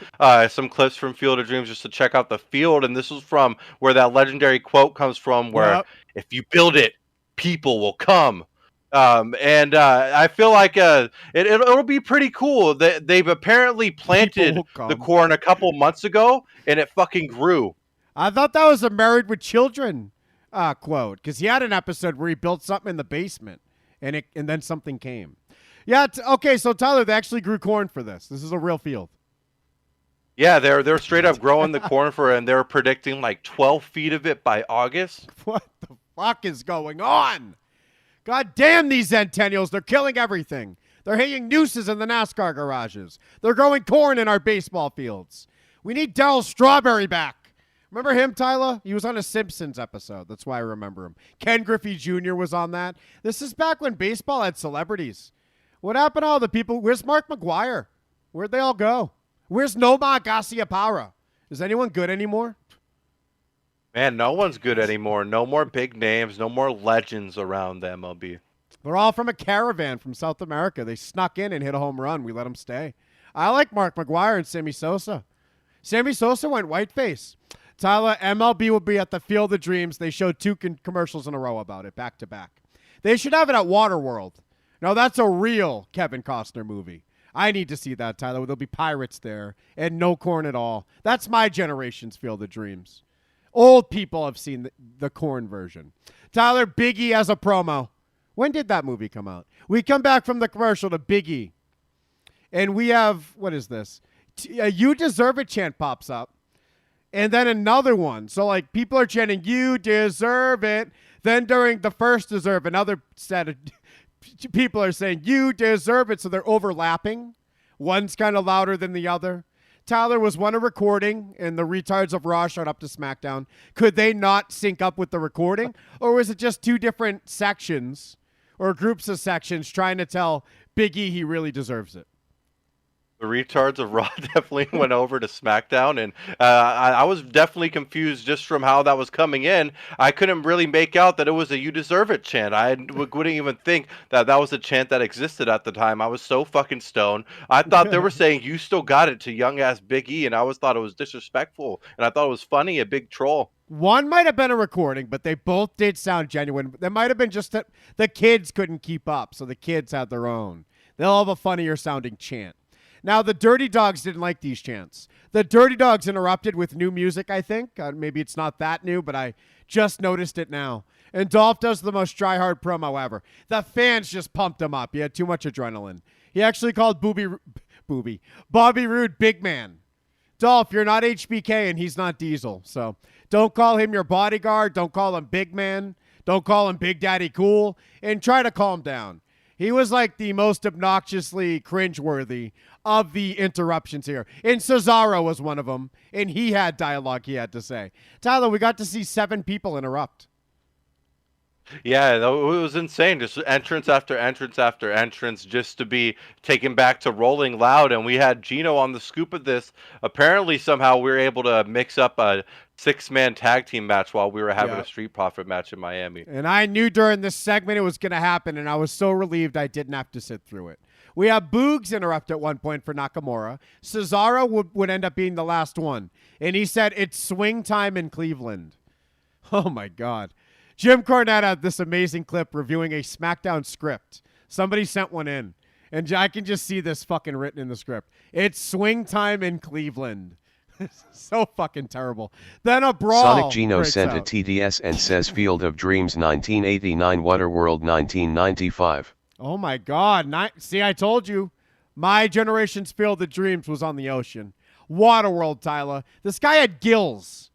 some clips from Field of Dreams just to check out the field. And this was from where that legendary quote comes from, where if you build it, people will come. I feel like it'll be pretty cool. They've apparently planted the corn a couple months ago, and it fucking grew. I thought that was a Married with Children quote, because he had an episode where he built something in the basement, and then something came. Yeah, okay, so Tyler, they actually grew corn for this. This is a real field. Yeah, they're straight up growing the corn for it, and they're predicting like 12 feet of it by August. What the fuck is going on? God damn these Centennials, they're killing everything. They're hanging nooses in the NASCAR garages. They're growing corn in our baseball fields. We need Darryl Strawberry back. Remember him, Tyler? He was on a Simpsons episode. That's why I remember him. Ken Griffey Jr. was on that. This is back when baseball had celebrities. What happened to all the people? Where's Mark McGwire? Where'd they all go? Where's Nomar Garciaparra? Is anyone good anymore? Man, no one's good anymore. No more big names. No more legends around the MLB. They're all from a caravan from South America. They snuck in and hit a home run. We let them stay. I like Mark McGuire and Sammy Sosa. Sammy Sosa went whiteface. Tyler, MLB will be at the Field of Dreams. They showed 2 commercials in a row about it, back to back. They should have it at Waterworld. No, that's a real Kevin Costner movie. I need to see that, Tyler. There'll be pirates there and no corn at all. That's my generation's Field of Dreams. Old people have seen the corn version. Tyler, Biggie as a promo. When did that movie come out? We come back from the commercial to Biggie. And we have, what is this? You Deserve It chant pops up. And then another one. So, like, people are chanting, you deserve it. Then during the first deserve, another set of people are saying, you deserve it. So they're overlapping. One's kind of louder than the other. Tyler, was one a recording and the retards of Raw showed up to SmackDown? Could they not sync up with the recording? Or was it just 2 different sections or groups of sections trying to tell Big E he really deserves it? The retards of Raw definitely went over to SmackDown, and I was definitely confused just from how that was coming in. I couldn't really make out that it was a "You Deserve It" chant. I wouldn't even think that that was a chant that existed at the time. I was so fucking stoned. I thought they were saying "You still got it" to young ass Big E, and I always thought it was disrespectful, and I thought it was funny, a big troll. One might have been a recording, but they both did sound genuine. There might have been just that the kids couldn't keep up, so the kids had their own. They'll have a funnier sounding chant. Now, the Dirty Dogs didn't like these chants. The Dirty Dogs interrupted with new music, I think. Maybe it's not that new, but I just noticed it now. And Dolph does the most try-hard promo ever. The fans just pumped him up. He had too much adrenaline. He actually called Bobby Roode Big Man. Dolph, you're not HBK and he's not Diesel. So don't call him your bodyguard. Don't call him Big Man. Don't call him Big Daddy Cool. And try to calm down. He was like the most obnoxiously cringeworthy of the interruptions here. And Cesaro was one of them, and he had dialogue he had to say. Tyler, we got to see 7 people interrupt. Yeah, it was insane. Just entrance after entrance after entrance just to be taken back to Rolling Loud. And we had Gino on the scoop of this. Apparently, somehow, we were able to mix up a 6-man tag team match while we were having a Street Profit match in Miami. And I knew during this segment it was going to happen, and I was so relieved I didn't have to sit through it. We have Boogs interrupt at one point for Nakamura. Cesaro would end up being the last one. And he said, it's swing time in Cleveland. Oh, my God. Jim Cornette had this amazing clip reviewing a SmackDown script. Somebody sent one in. And I can just see this fucking written in the script. It's swing time in Cleveland. So fucking terrible. Then a brawl. Sonic Gino sent a TDS and says Field of Dreams 1989, Waterworld 1995. Oh my God. See, I told you. My generation's Field of Dreams was on the ocean. Waterworld, Tyler. This guy had gills.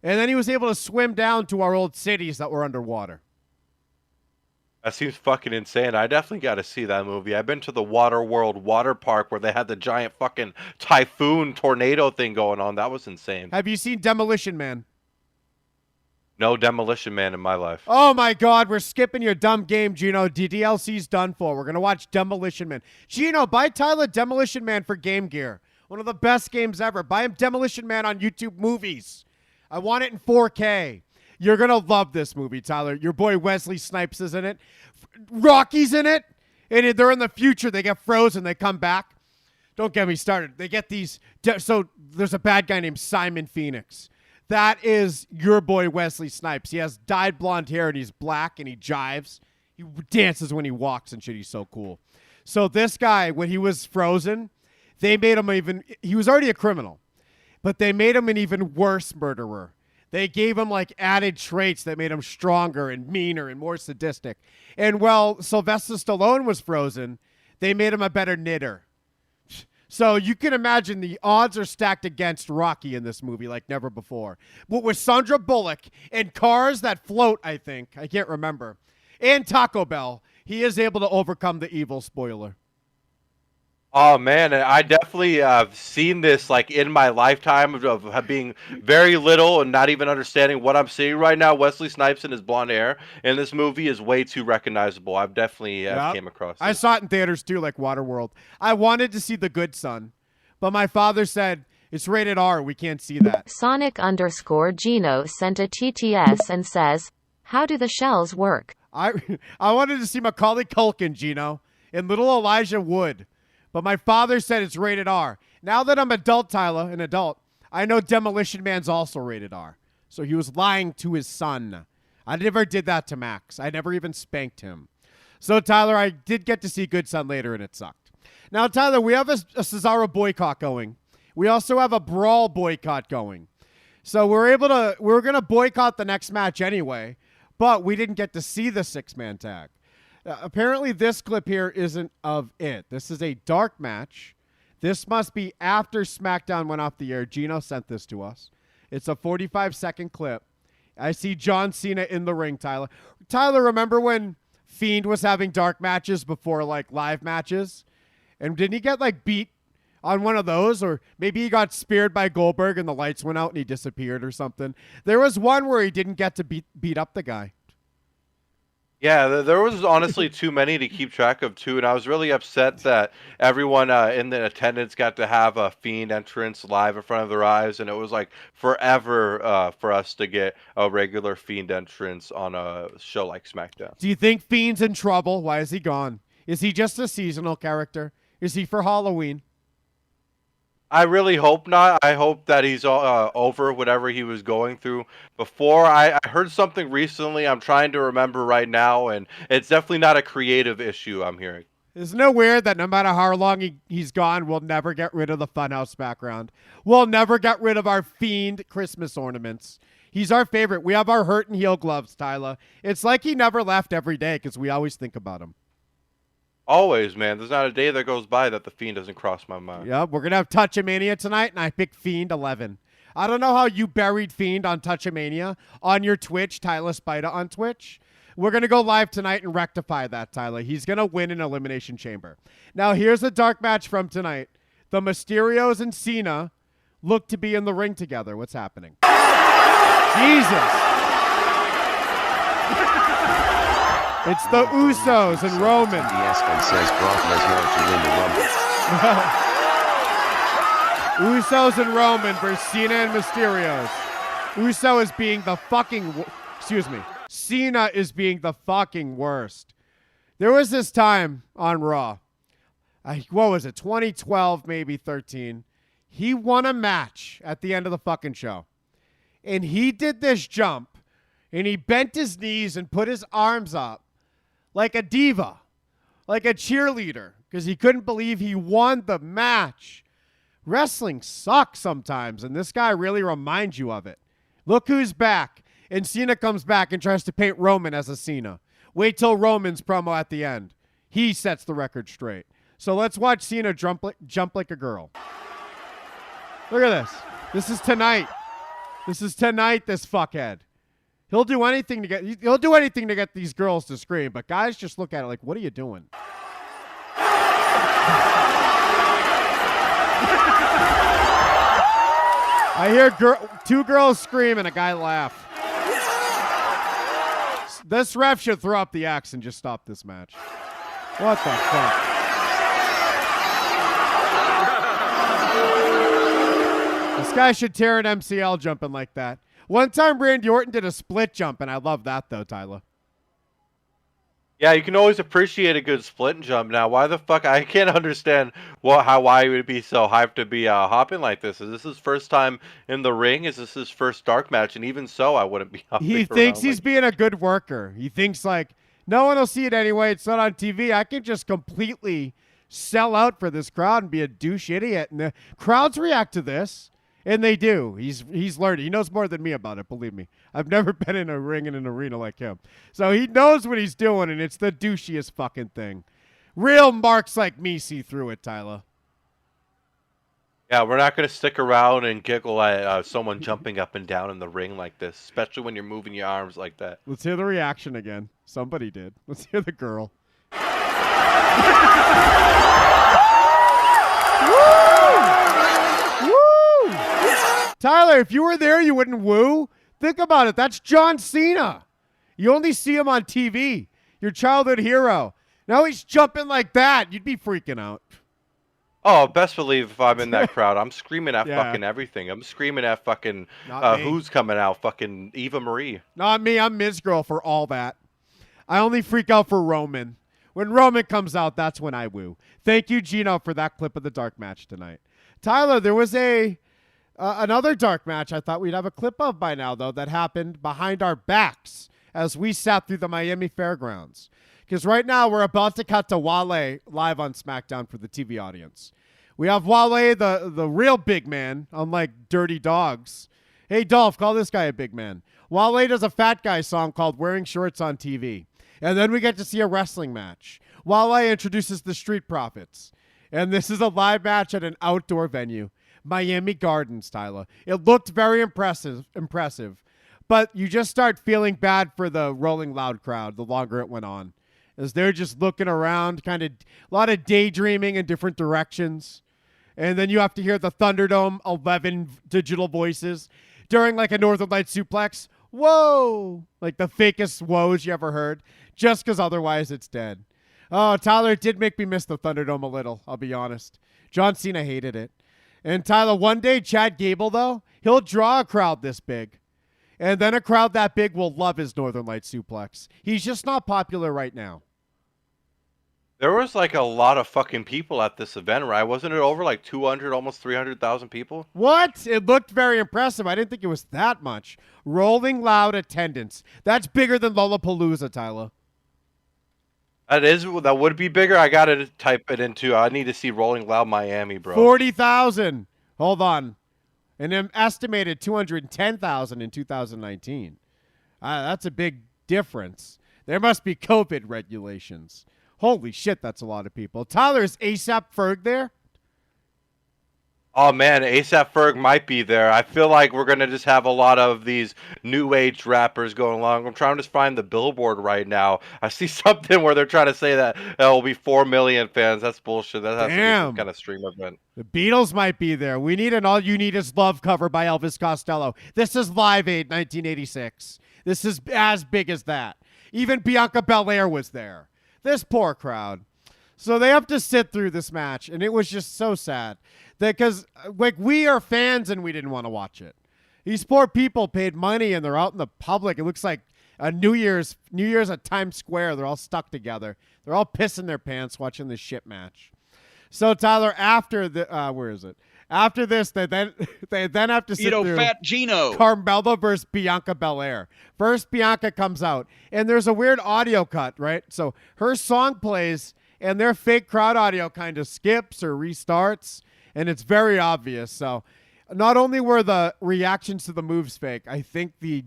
And then he was able to swim down to our old cities that were underwater. That seems fucking insane. I definitely got to see that movie. I've been to the Waterworld water park where they had the giant fucking typhoon tornado thing going on. That was insane. Have you seen Demolition Man? No Demolition Man in my life. Oh my God, we're skipping your dumb game, Gino. DDLC's done for. We're going to watch Demolition Man. Gino, buy Tyler Demolition Man for Game Gear. One of the best games ever. Buy him Demolition Man on YouTube Movies. I want it in 4K. You're going to love this movie, Tyler. Your boy Wesley Snipes is in it. Rocky's in it. And they're in the future. They get frozen. They come back. Don't get me started. They get these. So there's a bad guy named Simon Phoenix. That is your boy Wesley Snipes. He has dyed blonde hair and he's black and he jives. He dances when he walks and shit. He's so cool. So this guy, when he was frozen, they made him he was already a criminal. But they made him an even worse murderer. They gave him like added traits that made him stronger and meaner and more sadistic. And while Sylvester Stallone was frozen, they made him a better knitter. So you can imagine the odds are stacked against Rocky in this movie like never before. But with Sandra Bullock and cars that float, I can't remember, and Taco Bell, he is able to overcome the evil. Spoiler. Oh man, I definitely have seen this like in my lifetime of being very little and not even understanding what I'm seeing right now. Wesley Snipes and his blonde hair in this movie is way too recognizable. I've definitely came across it. I saw it in theaters too, like Waterworld. I wanted to see The Good Son, but my father said it's rated R. We can't see that. Sonic_Gino sent a TTS and says, how do the shells work? I wanted to see Macaulay Culkin, Gino, and little Elijah Wood. But my father said it's rated R. Now that I'm adult, Tyler, an adult, I know Demolition Man's also rated R. So he was lying to his son. I never did that to Max. I never even spanked him. So, Tyler, I did get to see Good Son later, and it sucked. Now, Tyler, we have a Cesaro boycott going. We also have a Brawl boycott going. So we're going to boycott the next match anyway, but we didn't get to see the 6-man tag. Apparently, this clip here isn't of it. This is a dark match. This must be after SmackDown went off the air. Gino sent this to us. It's a 45-second clip. I see John Cena in the ring, Tyler. Tyler, remember when Fiend was having dark matches before, like, live matches? And didn't he get, like, beat on one of those? Or maybe he got speared by Goldberg and the lights went out and he disappeared or something. There was one where he didn't get to beat up the guy. Yeah, there was honestly too many to keep track of, too, and I was really upset that everyone in the attendance got to have a Fiend entrance live in front of their eyes, and it was like forever for us to get a regular Fiend entrance on a show like SmackDown. Do you think Fiend's in trouble? Why is he gone? Is he just a seasonal character? Is he for Halloween? I really hope not. I hope that he's over whatever he was going through before. I heard something recently. I'm trying to remember right now, and it's definitely not a creative issue I'm hearing. Isn't it weird that no matter how long he's gone, we'll never get rid of the Funhouse background? We'll never get rid of our Fiend Christmas ornaments. He's our favorite. We have our hurt and heal gloves, Tyler. It's like he never left every day because we always think about him. Always, man. There's not a day that goes by that the Fiend doesn't cross my mind. Yep, we're going to have Touchamania tonight, and I picked Fiend 11. I don't know how you buried Fiend on Touchamania on your Twitch, Tyler Spida on Twitch. We're going to go live tonight and rectify that, Tyler. He's going to win an Elimination Chamber. Now, here's a dark match from tonight. The Mysterios and Cena look to be in the ring together. What's happening? Jesus. It's the Usos and Roman. Yes, and says Brock Lesnar to win the Rumble. Usos and Roman versus Cena and Mysterios. Uso is being the fucking... Cena is being the fucking worst. There was this time on Raw. What was it? 2012, maybe 13. He won a match at the end of the fucking show. And he did this jump. And he bent his knees and put his arms up. Like a diva, like a cheerleader, because he couldn't believe he won the match. Wrestling sucks sometimes, and this guy really reminds you of it. Look who's back. And Cena comes back and tries to paint Roman as a Cena. Wait till Roman's promo at the end. He sets the record straight. So let's watch Cena jump like a girl. Look at this. This is tonight. This fuckhead. He'll do anything to get these girls to scream, but guys just look at it like, what are you doing? I hear two girls scream and a guy laugh. This ref should throw up the axe and just stop this match. What the fuck? This guy should tear an MCL jumping like that. One time Randy Orton did a split jump, and I love that, though, Tyler. Yeah, you can always appreciate a good split jump. Now, why the fuck? I can't understand why he would be so hyped to be hopping like this. Is this his first time in the ring? Is this his first dark match? And even so, I wouldn't be hopping. He thinks he's being a good worker. He thinks, like, no one will see it anyway. It's not on TV. I can just completely sell out for this crowd and be a douche idiot. And the crowds react to this. And they do. He's learning. He knows more than me about it, believe me. I've never been in a ring in an arena like him. So he knows what he's doing, and it's the douchiest fucking thing. Real marks like me see through it, Tyler. Yeah, we're not going to stick around and giggle at someone jumping up and down in the ring like this, especially when you're moving your arms like that. Let's hear the reaction again. Somebody did. Let's hear the girl. Tyler, if you were there, you wouldn't woo. Think about it. That's John Cena. You only see him on TV. Your childhood hero. Now he's jumping like that. You'd be freaking out. Oh, best believe if I'm in that crowd, I'm screaming at fucking everything. I'm screaming at fucking who's coming out, fucking Eva Marie. Not me. I'm Ms. Girl for all that. I only freak out for Roman. When Roman comes out, that's when I woo. Thank you, Gino, for that clip of the dark match tonight. Tyler, there was another dark match I thought we'd have a clip of by now, though, that happened behind our backs as we sat through the Miami Fairgrounds. Because right now we're about to cut to Wale live on SmackDown for the TV audience. We have Wale, the real big man, unlike Dirty Dogs. Hey, Dolph, call this guy a big man. Wale does a fat guy song called Wearing Shorts on TV. And then we get to see a wrestling match. Wale introduces the Street Profits. And this is a live match at an outdoor venue. Miami Gardens, Tyler. It looked very impressive. But you just start feeling bad for the Rolling Loud crowd the longer it went on. As they're just looking around, kind of a lot of daydreaming in different directions. And then you have to hear the Thunderdome 11 digital voices during like a Northern Lights suplex. Whoa! Like the fakest whoas you ever heard. Just because otherwise it's dead. Oh, Tyler, it did make me miss the Thunderdome a little, I'll be honest. John Cena hated it. And Tyler, one day Chad Gable, though, he'll draw a crowd this big. And then a crowd that big will love his Northern Lights suplex. He's just not popular right now. There was like a lot of fucking people at this event, right? Wasn't it over like 200, almost 300,000 people? What? It looked very impressive. I didn't think it was that much. Rolling Loud attendance. That's bigger than Lollapalooza, Tyler. That would be bigger. I gotta type it into. I need to see Rolling Loud Miami, bro. 40,000. Hold on. An estimated 210,000 in 2019. That's a big difference. There must be COVID regulations. Holy shit, that's a lot of people. Tyler, is ASAP Ferg there? Oh man, ASAP Ferg might be there. I feel like we're gonna just have a lot of these new age rappers going along. I'm trying to find the billboard right now. I see something where they're trying to say that it'll be 4 million fans. That's bullshit. That has to be some kind of stream event. The Beatles might be there. We need an All You Need Is Love cover by Elvis Costello. This is Live Aid 1986. This is as big as that. Even Bianca Belair was there. This poor crowd. So they have to sit through this match, and it was just so sad. Because like we are fans and we didn't want to watch it. These poor people paid money and they're out in the public. It looks like a New Year's at Times Square. They're all stuck together. They're all pissing their pants watching this shit match. So Tyler, after the where is it? After this, they then have to sit through Fat Gino. Carmella versus Bianca Belair. First, Bianca comes out, and there's a weird audio cut, right? So her song plays, and their fake crowd audio kind of skips or restarts. And it's very obvious. So not only were the reactions to the moves fake, I think the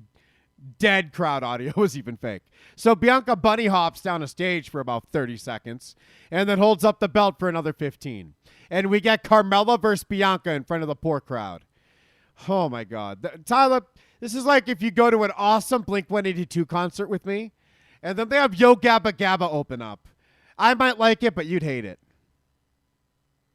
dead crowd audio was even fake. So Bianca bunny hops down a stage for about 30 seconds and then holds up the belt for another 15. And we get Carmella versus Bianca in front of the poor crowd. Oh, my God. Tyler, this is like if you go to an awesome Blink-182 concert with me and then they have Yo Gabba Gabba open up. I might like it, but you'd hate it.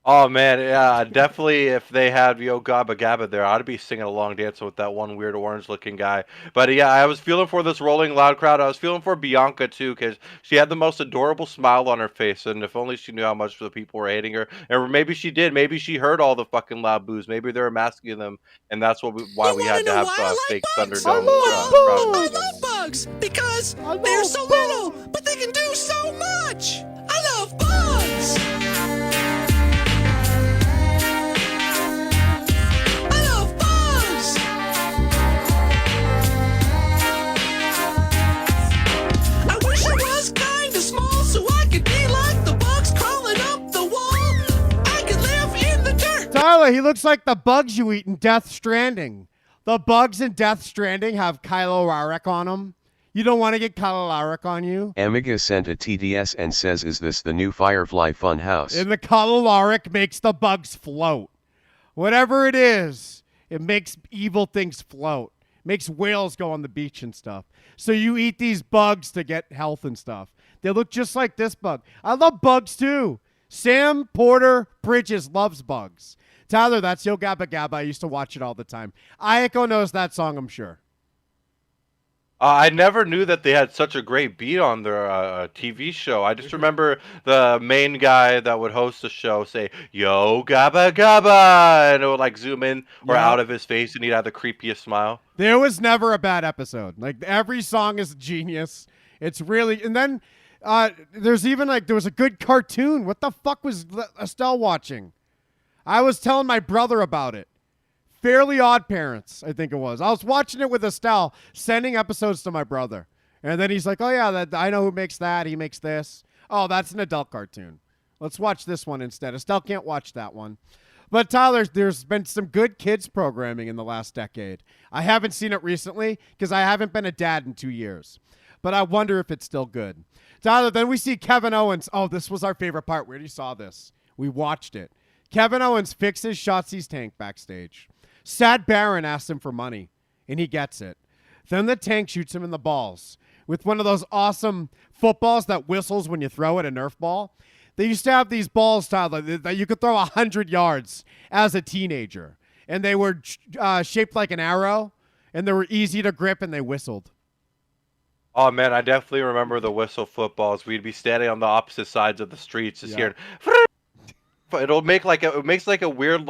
Oh man, yeah, definitely. If they had Yo Gabba Gabba there, I'd be singing along, dancing with that one weird orange-looking guy. But yeah, I was feeling for this Rolling Loud crowd. I was feeling for Bianca too, because she had the most adorable smile on her face, and if only she knew how much the people were hating her, or maybe she did. Maybe she heard all the fucking loud boos. Maybe they were masking them, and that's why we had to have fake Thunderdome. I love bugs because they're so little, but they can do so much. I love bugs. Tyler, he looks like the bugs you eat in Death Stranding. The bugs in Death Stranding have Kylo Rarek on them. You don't want to get Kylo Rarek on you? Amiga sent a TDS and says, is this the new Firefly Funhouse? And the Kylo Rarek makes the bugs float. Whatever it is, it makes evil things float. Makes whales go on the beach and stuff. So you eat these bugs to get health and stuff. They look just like this bug. I love bugs too. Sam Porter Bridges loves bugs. Tyler, that's Yo Gabba Gabba. I used to watch it all the time. Ayako knows that song, I'm sure. I never knew that they had such a great beat on their TV show. I just remember the main guy that would host the show say, Yo Gabba Gabba, and it would like zoom in or out of his face, and he'd have the creepiest smile. There was never a bad episode. Like every song is genius. It's really, and then There's even there was a good cartoon. What the fuck was Estelle watching? I was telling my brother about it. Fairly Odd Parents, I think it was. I was watching it with Estelle, sending episodes to my brother. And then he's like, oh, yeah, I know who makes that. He makes this. Oh, that's an adult cartoon. Let's watch this one instead. Estelle can't watch that one. But Tyler, there's been some good kids programming in the last decade. I haven't seen it recently because I haven't been a dad in 2 years. But I wonder if it's still good. Tyler, then we see Kevin Owens. Oh, this was our favorite part. We already saw this. We watched it. Kevin Owens fixes Shotzi's tank backstage. Sad Baron asks him for money, and he gets it. Then the tank shoots him in the balls with one of those awesome footballs that whistles when you throw it, a Nerf ball. They used to have these balls, Tyler, that you could throw 100 yards as a teenager. And they were shaped like an arrow, and they were easy to grip, and they whistled. Oh, man, I definitely remember the whistle footballs. We'd be standing on the opposite sides of the streets just hearing... It makes like a weird,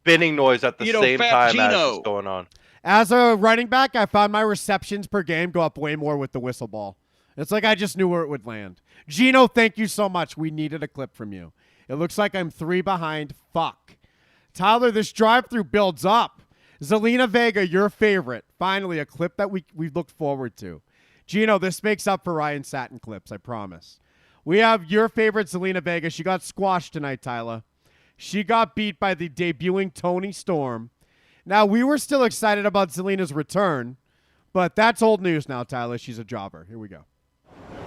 spinning noise at the same time as it's going on. As a running back, I found my receptions per game go up way more with the whistle ball. It's like I just knew where it would land. Gino, thank you so much. We needed a clip from you. It looks like I'm 3 behind. Fuck. Tyler, this drive-through builds up. Zelina Vega, your favorite. Finally, a clip that we looked forward to. Gino, this makes up for Ryan Satin clips, I promise. We have your favorite Zelina Vega. She got squashed tonight, Tyler. She got beat by the debuting Toni Storm. Now, we were still excited about Zelina's return, but that's old news now, Tyler. She's a jobber. Here we go.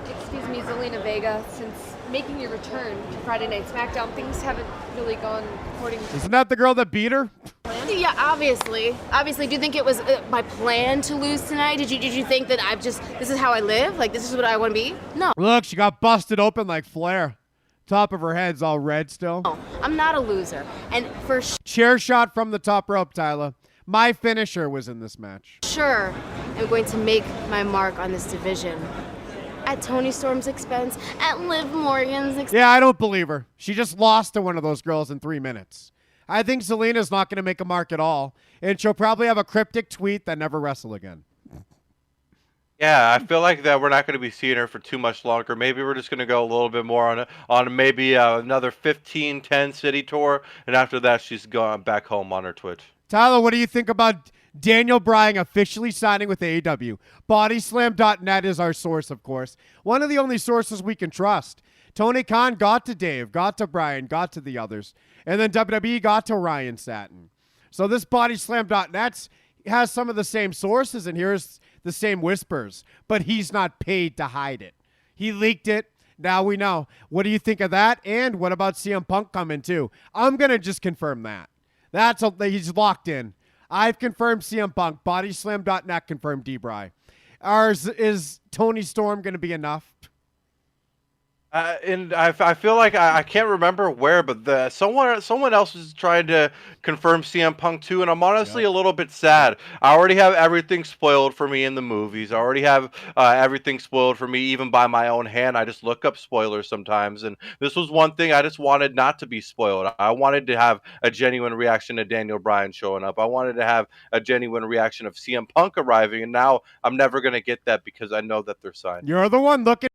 Excuse me, Zelina Vega. Since making your return to Friday Night SmackDown, things haven't really gone according to... Isn't that the girl that beat her? Yeah, obviously. Obviously, do you think it was my plan to lose tonight? Did you think that this is how I live? This is what I want to be? No. Look, she got busted open like Flair. Top of her head's all red still. No, I'm not a loser. And for chair shot from the top rope, Tyler. My finisher was in this match. Sure, I'm going to make my mark on this division. At Toni Storm's expense, at Liv Morgan's expense. Yeah, I don't believe her. She just lost to one of those girls in 3 minutes. I think Zelina's not going to make a mark at all, and she'll probably have a cryptic tweet that never wrestle again. Yeah, I feel like that we're not going to be seeing her for too much longer. Maybe we're just going to go a little bit more on maybe another 15-10 city tour, and after that, she's gone back home on her Twitch. Tyler, what do you think about Daniel Bryan officially signing with AEW? Bodyslam.net is our source, of course. One of the only sources we can trust. Tony Khan got to Dave, got to Bryan, got to the others. And then WWE got to Ryan Satin. So this Bodyslam.net has some of the same sources, and here's the same whispers. But he's not paid to hide it. He leaked it. Now we know. What do you think of that? And what about CM Punk coming too? I'm going to just confirm that. He's locked in. I've confirmed CM Punk. Bodyslam.net confirmed D-Bry. Is Toni Storm going to be enough? And I feel like I can't remember where, but someone else is trying to confirm CM Punk too, and I'm honestly a little bit sad. I already have everything spoiled for me in the movies. I already have everything spoiled for me even by my own hand. I just look up spoilers sometimes, and this was one thing I just wanted not to be spoiled. I wanted to have a genuine reaction to Daniel Bryan showing up. I wanted to have a genuine reaction of CM Punk arriving, and now I'm never going to get that because I know that they're signed. You're the one looking